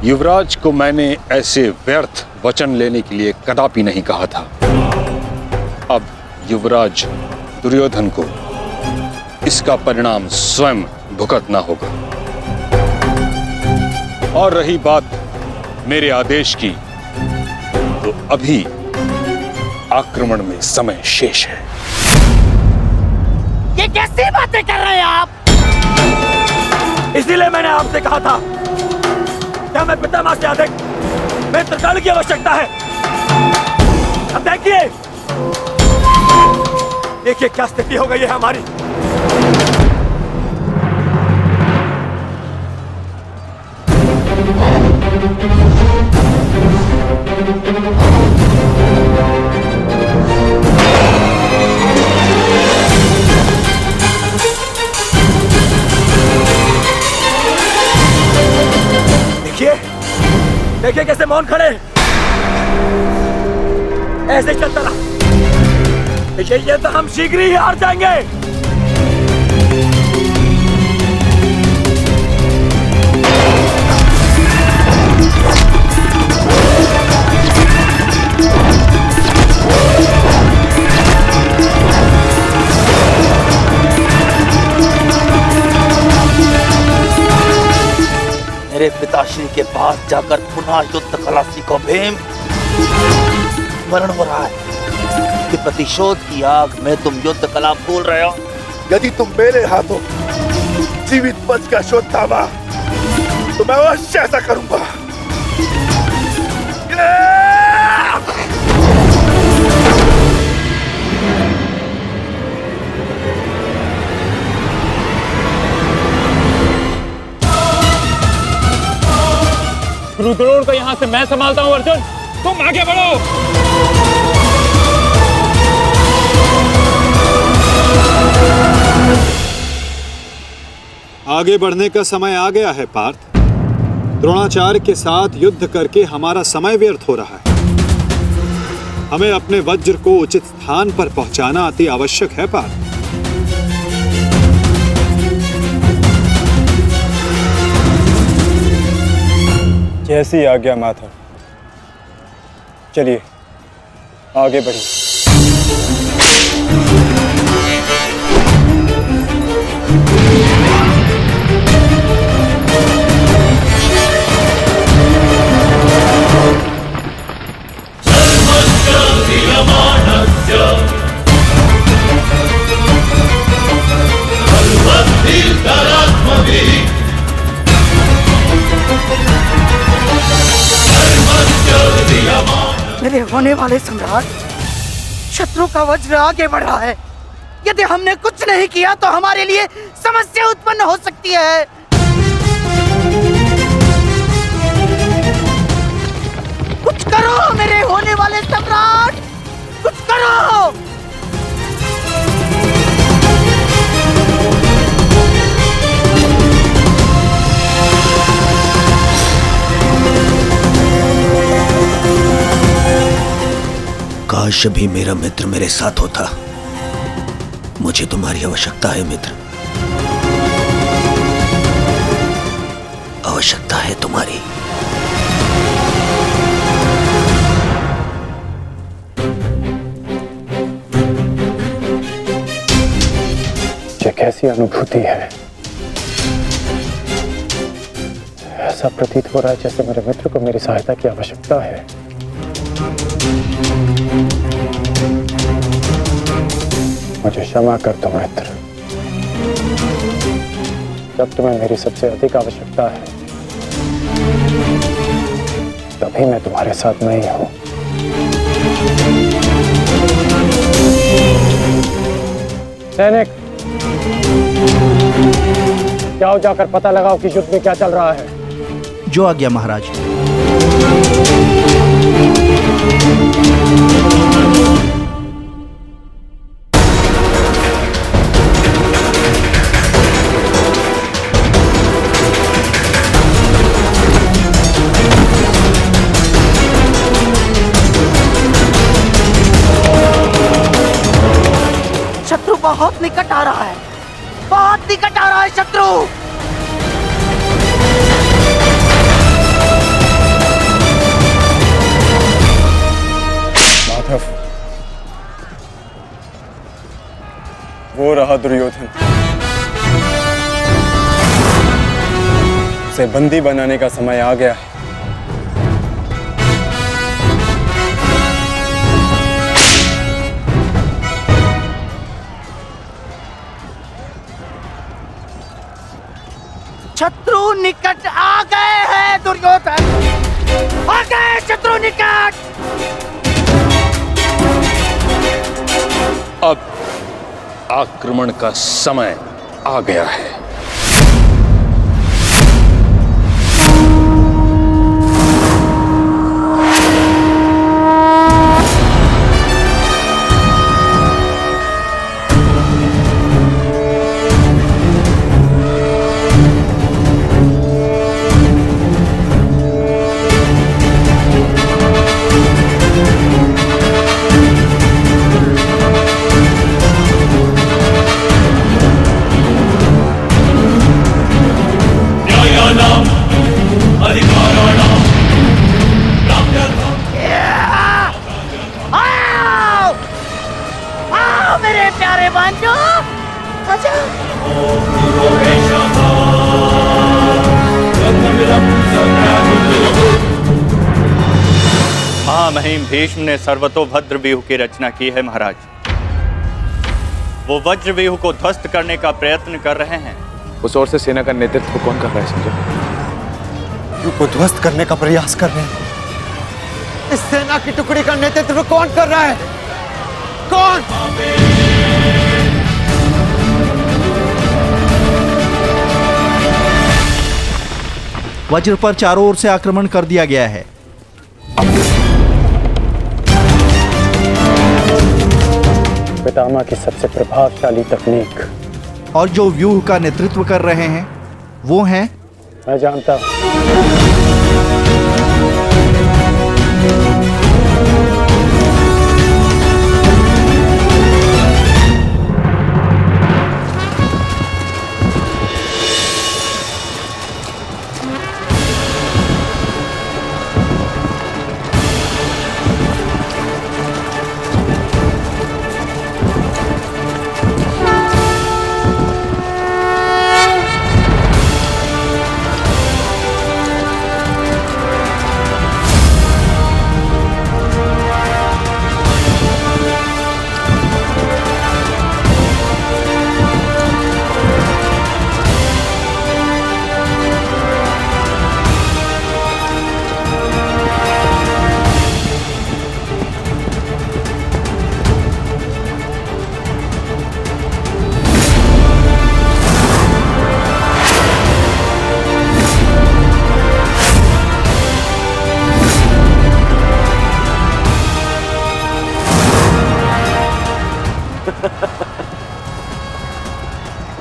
युवराज को मैंने ऐसे व्यर्थ वचन लेने के लिए कदापि नहीं कहा था। अब युवराज दुर्योधन को इसका परिणाम स्वयं भुगतना होगा। और रही बात मेरे आदेश की, तो अभी आक्रमण में समय शेष है। ये कैसी बातें कर रहे हैं आप? इसीलिए मैंने आपसे कहा था क्या मैं पितामह से अधिक मित्रगण की आवश्यकता है। अब देखिए, देखिए क्या स्थिति हो गई है हमारी। देखिए कैसे मौन खड़े, ऐसे चलता रहा। देखिए ये तो हम शीघ्र ही हार जाएंगे। मेरे पिताश्री के पास जाकर पुनः युद्ध कला सीखो भीम। स्मरण हो रहा है कि प्रतिशोध की आग में तुम युद्ध कला भूल रहे हो। यदि तुम मेरे हाथों जीवित बचकर शोध थामा तो मैं अवश्य ऐसा करूंगा। गुरु द्रोण को यहाँ से मैं संभालता हूँ। अर्जुन तुम आगे बढ़ो। आगे बढ़ने का समय आ गया है पार्थ। द्रोणाचार्य के साथ युद्ध करके हमारा समय व्यर्थ हो रहा है। हमें अपने वज्र को उचित स्थान पर पहुंचाना अति आवश्यक है पार्थ। जैसी आज्ञा माता। चलिए आगे बढ़िए। मेरे होने वाले सम्राट, शत्रु का वज्र आगे बढ़ रहा है। यदि हमने कुछ नहीं किया तो हमारे लिए समस्या उत्पन्न हो सकती है। कुछ करो मेरे होने वाले सम्राट, कुछ करो। काश भी मेरा मित्र मेरे साथ होता। मुझे तुम्हारी आवश्यकता है मित्र, आवश्यकता है तुम्हारी। ये कैसी अनुभूति है? ऐसा प्रतीत हो रहा है जैसे मेरे मित्र को मेरी सहायता की आवश्यकता है। मुझे क्षमा कर दो मित्र, जब तुम्हें मेरी सबसे अधिक आवश्यकता है तभी मैं तुम्हारे साथ नहीं हूं। सैनिक, जाओ जाकर पता लगाओ कि युद्ध में क्या चल रहा है। जो आज्ञा महाराज। बहुत निकट आ रहा है, बहुत निकट आ रहा है शत्रु। माधव, वो रहा दुर्योधन। उसे बंदी बनाने का समय आ गया है। शत्रु निकट आ गए हैं दुर्योधन, आ गए शत्रु निकट। अब आक्रमण का समय आ गया है। महामहिम भीष्म ने सर्वतोभद्र व्यूह की रचना की है महाराज। वो वज्र व्यूह को ध्वस्त करने का प्रयत्न कर रहे हैं। उस ओर से सेना का नेतृत्व कौन कर रहा है संजय? व्यूह को ध्वस्त करने का प्रयास कर रहे हैं। इस सेना की टुकड़ी का नेतृत्व कौन कर रहा है? कौन? वज्र पर चारों ओर से आक्रमण कर दिया गया है। पितामह की सबसे प्रभावशाली तकनीक। और जो व्यूह का नेतृत्व कर रहे हैं वो हैं? मैं जानता हूं।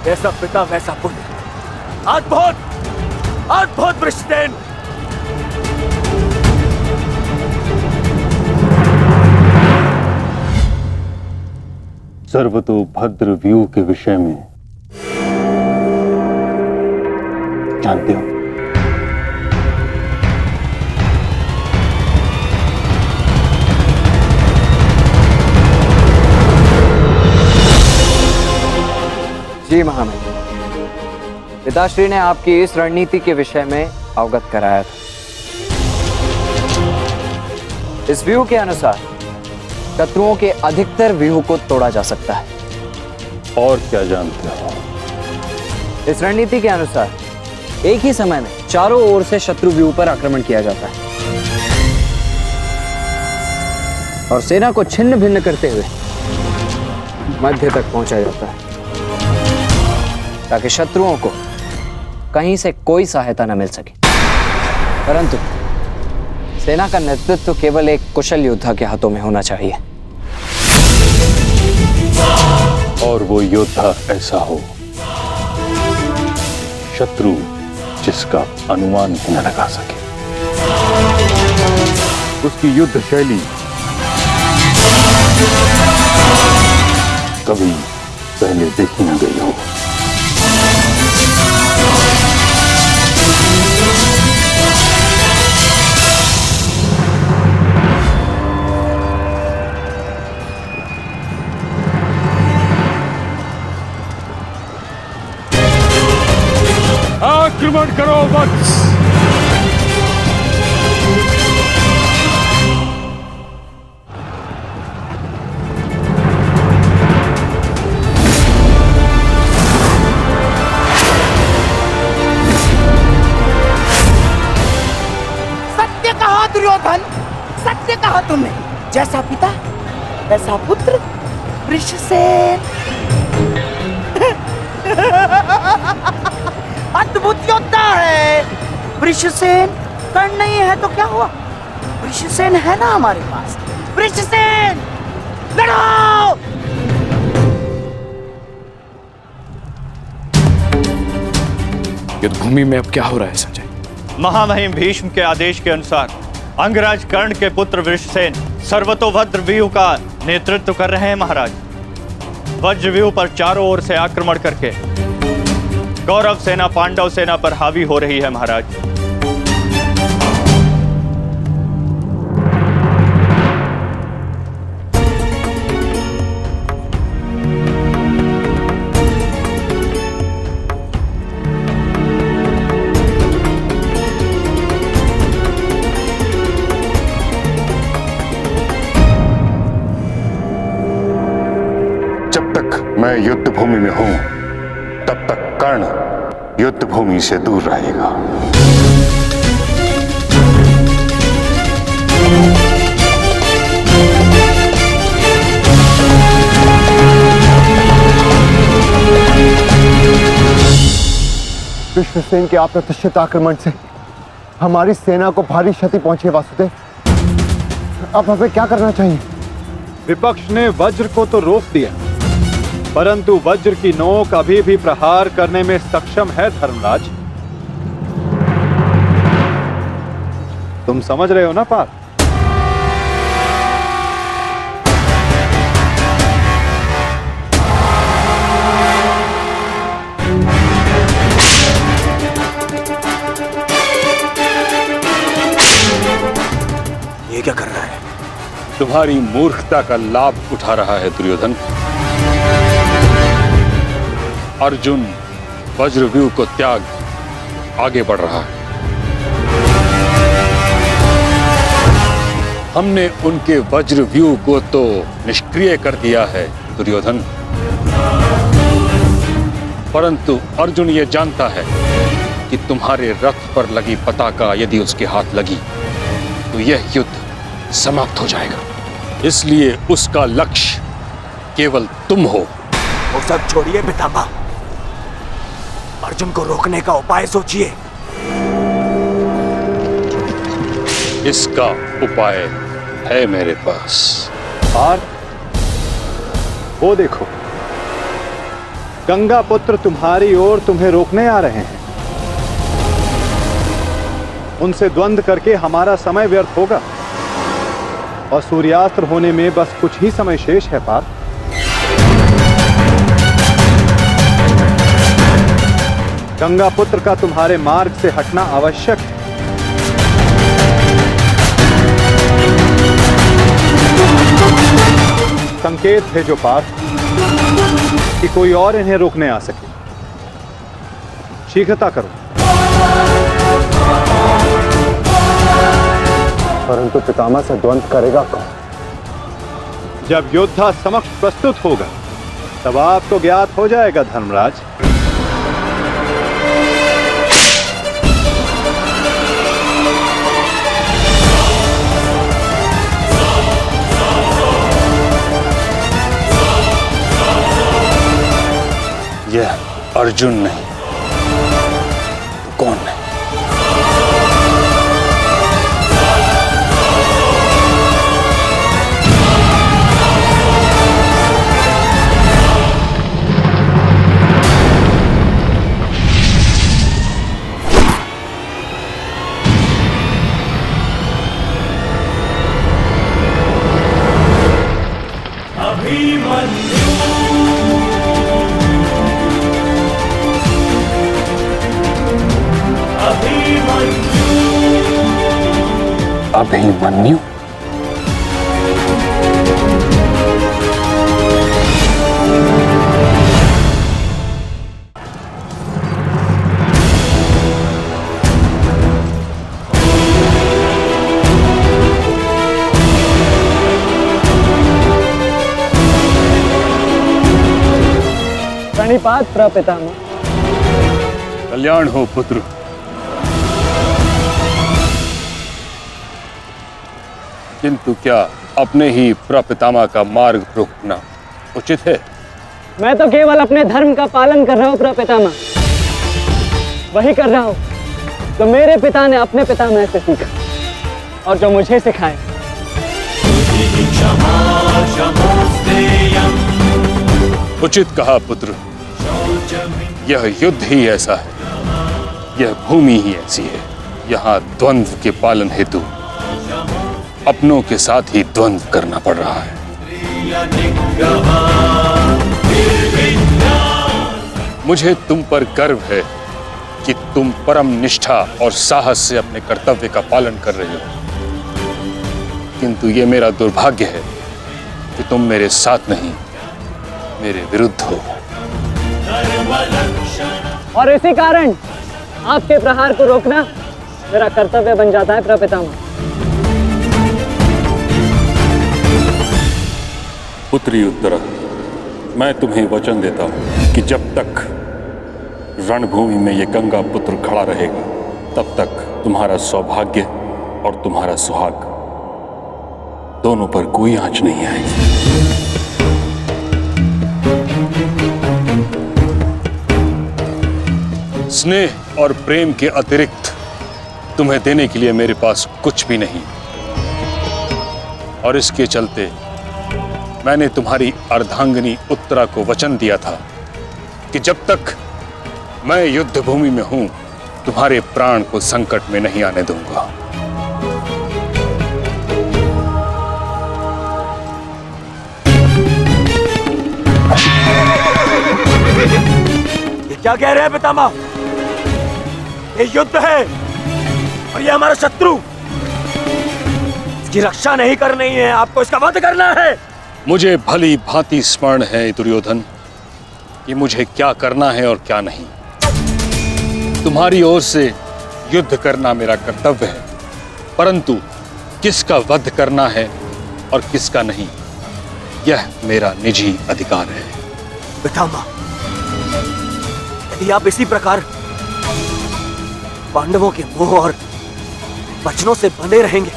जैसा पिता वैसा पुत्र। अद्भुत, अद्भुत वृषसेन। सर्वतोभद्र व्यूह के विषय में जानते हो? जी महामहिम, पिताश्री ने आपकी इस रणनीति के विषय में अवगत कराया था। इस व्यूह के अनुसार शत्रुओं के अधिकतर व्यूह को तोड़ा जा सकता है। और क्या जानते हो? इस रणनीति के अनुसार एक ही समय में चारों ओर से शत्रु व्यूह पर आक्रमण किया जाता है और सेना को छिन्न भिन्न करते हुए मध्य तक पहुंचा जाता है ताकि शत्रुओं को कहीं से कोई सहायता न मिल सके। परंतु सेना का नेतृत्व केवल एक कुशल योद्धा के हाथों में होना चाहिए। और वो योद्धा ऐसा हो शत्रु जिसका अनुमान भी न लगा सके। उसकी युद्ध शैली कभी पहले देखी न गई हो। आक्रमण करो वत्स। सत्य कहा दुर्योधन, सत्य कहा तुमने। जैसा पिता वैसा पुत्र वृषसेन। अद्भुत योद्धा है वृषसेन। कर्ण नहीं है तो क्या हुआ, वृषसेन है ना हमारे पास। वृषसेन लड़ो। युद्ध भूमि में अब क्या हो रहा है संजय? महामहिम भीष्म के आदेश के अनुसार अंगराज कर्ण के पुत्र वृषसेन सर्वतोभद्र व्यूह का नेतृत्व कर रहे हैं महाराज। वज्र व्यूह पर चारों ओर से आक्रमण करके गौरव सेना पांडव सेना पर हावी हो रही है महाराज। जब तक मैं युद्ध भूमि में हूं तब तक कर्ण युद्ध भूमि से दूर रहेगा। विश्वसेन के अप्रत्याशित आक्रमण से हमारी सेना को भारी क्षति पहुंची है वासुदेव। अब हमें क्या करना चाहिए? विपक्ष ने वज्र को तो रोक दिया, परंतु वज्र की नोक अभी भी प्रहार करने में सक्षम है धर्मराज। तुम समझ रहे हो ना पार्थ? ये क्या कर रहा है? तुम्हारी मूर्खता का लाभ उठा रहा है दुर्योधन। अर्जुन वज्रव्यूह को त्याग आगे बढ़ रहा है। हमने उनके वज्रव्यूह को तो निष्क्रिय कर दिया है दुर्योधन, परंतु अर्जुन ये जानता है कि तुम्हारे रथ पर लगी पताका यदि उसके हाथ लगी तो यह युद्ध समाप्त हो जाएगा। इसलिए उसका लक्ष्य केवल तुम हो। वो सब छोड़िए पितामह, अर्जुन को रोकने का उपाय सोचिए। इसका उपाय है मेरे पास। पार्थ, वो देखो, गंगा पुत्र तुम्हारी ओर तुम्हें रोकने आ रहे हैं। उनसे द्वंद्व करके हमारा समय व्यर्थ होगा और सूर्यास्त्र होने में बस कुछ ही समय शेष है पार्थ। गंगा पुत्र का तुम्हारे मार्ग से हटना आवश्यक है। संकेत भेजो पार्थ कि कोई और इन्हें रोकने आ सके। शीघ्रता करो। परंतु पितामह से द्वंद्व करेगा कौन? जब योद्धा समक्ष प्रस्तुत होगा तब आपको ज्ञात हो जाएगा धर्मराज। यह अर्जुन नहीं तो कौन नहीं? अभिमन्यु। प्रणिपात प्रपितामह। कल्याण हो पुत्र। किंतु क्या अपने ही प्रपितामह का मार्ग रोकना उचित है? मैं तो केवल अपने धर्म का पालन कर रहा हूँ प्रपितामह। वही कर रहा हूँ जो मेरे पिता ने अपने पितामह से सीखा और जो मुझे सिखाए। उचित कहा पुत्र। यह युद्ध ही ऐसा है, यह भूमि ही ऐसी है। यहाँ द्वंद्व के पालन हेतु अपनों के साथ ही द्वंद्व करना पड़ रहा है। मुझे तुम पर गर्व है कि तुम परम निष्ठा और साहस से अपने कर्तव्य का पालन कर रहे हो। किंतु ये मेरा दुर्भाग्य है कि तुम मेरे साथ नहीं, मेरे विरुद्ध हो। और इसी कारण आपके प्रहार को रोकना मेरा कर्तव्य बन जाता है प्रपितामह। पुत्री उत्तरा, मैं तुम्हें वचन देता हूं कि जब तक रणभूमि में ये गंगा पुत्र खड़ा रहेगा, तब तक तुम्हारा सौभाग्य और तुम्हारा सुहाग दोनों पर कोई आंच नहीं आएगी। स्नेह और प्रेम के अतिरिक्त तुम्हें देने के लिए मेरे पास कुछ भी नहीं, और इसके चलते मैंने तुम्हारी अर्धांगिनी उत्तरा को वचन दिया था कि जब तक मैं युद्ध भूमि में हूं, तुम्हारे प्राण को संकट में नहीं आने दूंगा। ये क्या कह रहे हैं पितामह? ये युद्ध है और ये हमारा शत्रु। इसकी रक्षा नहीं करनी है, आपको इसका वध करना है। मुझे भली भांति स्मरण है दुर्योधन कि मुझे क्या करना है और क्या नहीं। तुम्हारी ओर से युद्ध करना मेरा कर्तव्य है, परंतु किसका वध करना है और किसका नहीं, यह मेरा निजी अधिकार है। पितामह, यदि आप इसी प्रकार पांडवों के मोह और वचनों से बंधे रहेंगे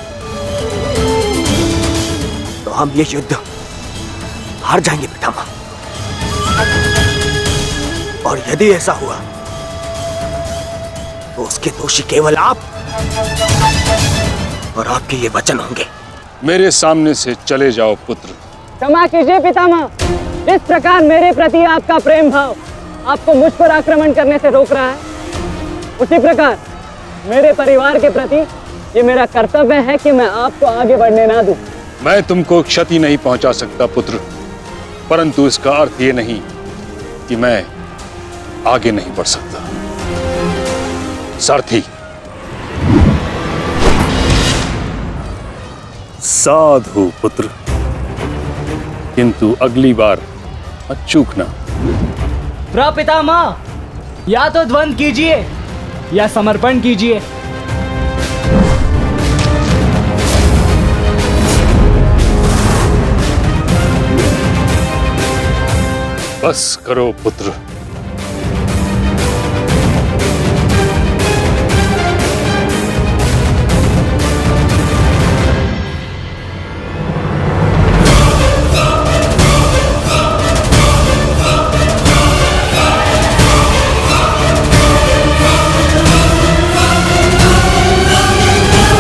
तो हम ये युद्ध हार जाएंगे पितामह। और यदि ऐसा हुआ तो उसके दोषी केवल आप और आपके ये वचन होंगे। मेरे सामने से चले जाओ पुत्र। क्षमा कीजिए पितामह, इस प्रकार मेरे प्रति आपका प्रेम भाव आपको मुझ पर आक्रमण करने से रोक रहा है, उसी प्रकार मेरे परिवार के प्रति ये मेरा कर्तव्य है कि मैं आपको आगे बढ़ने ना दूं। मैं तुमको क्षति नहीं पहुंचा सकता पुत्र, परंतु इसका अर्थ ये नहीं कि मैं आगे नहीं बढ़ सकता। सारथी, साधु पुत्र, किंतु अगली बार मत चूकना। प्रपितामह, या तो द्वंद्व कीजिए या समर्पण कीजिए। बस करो पुत्र।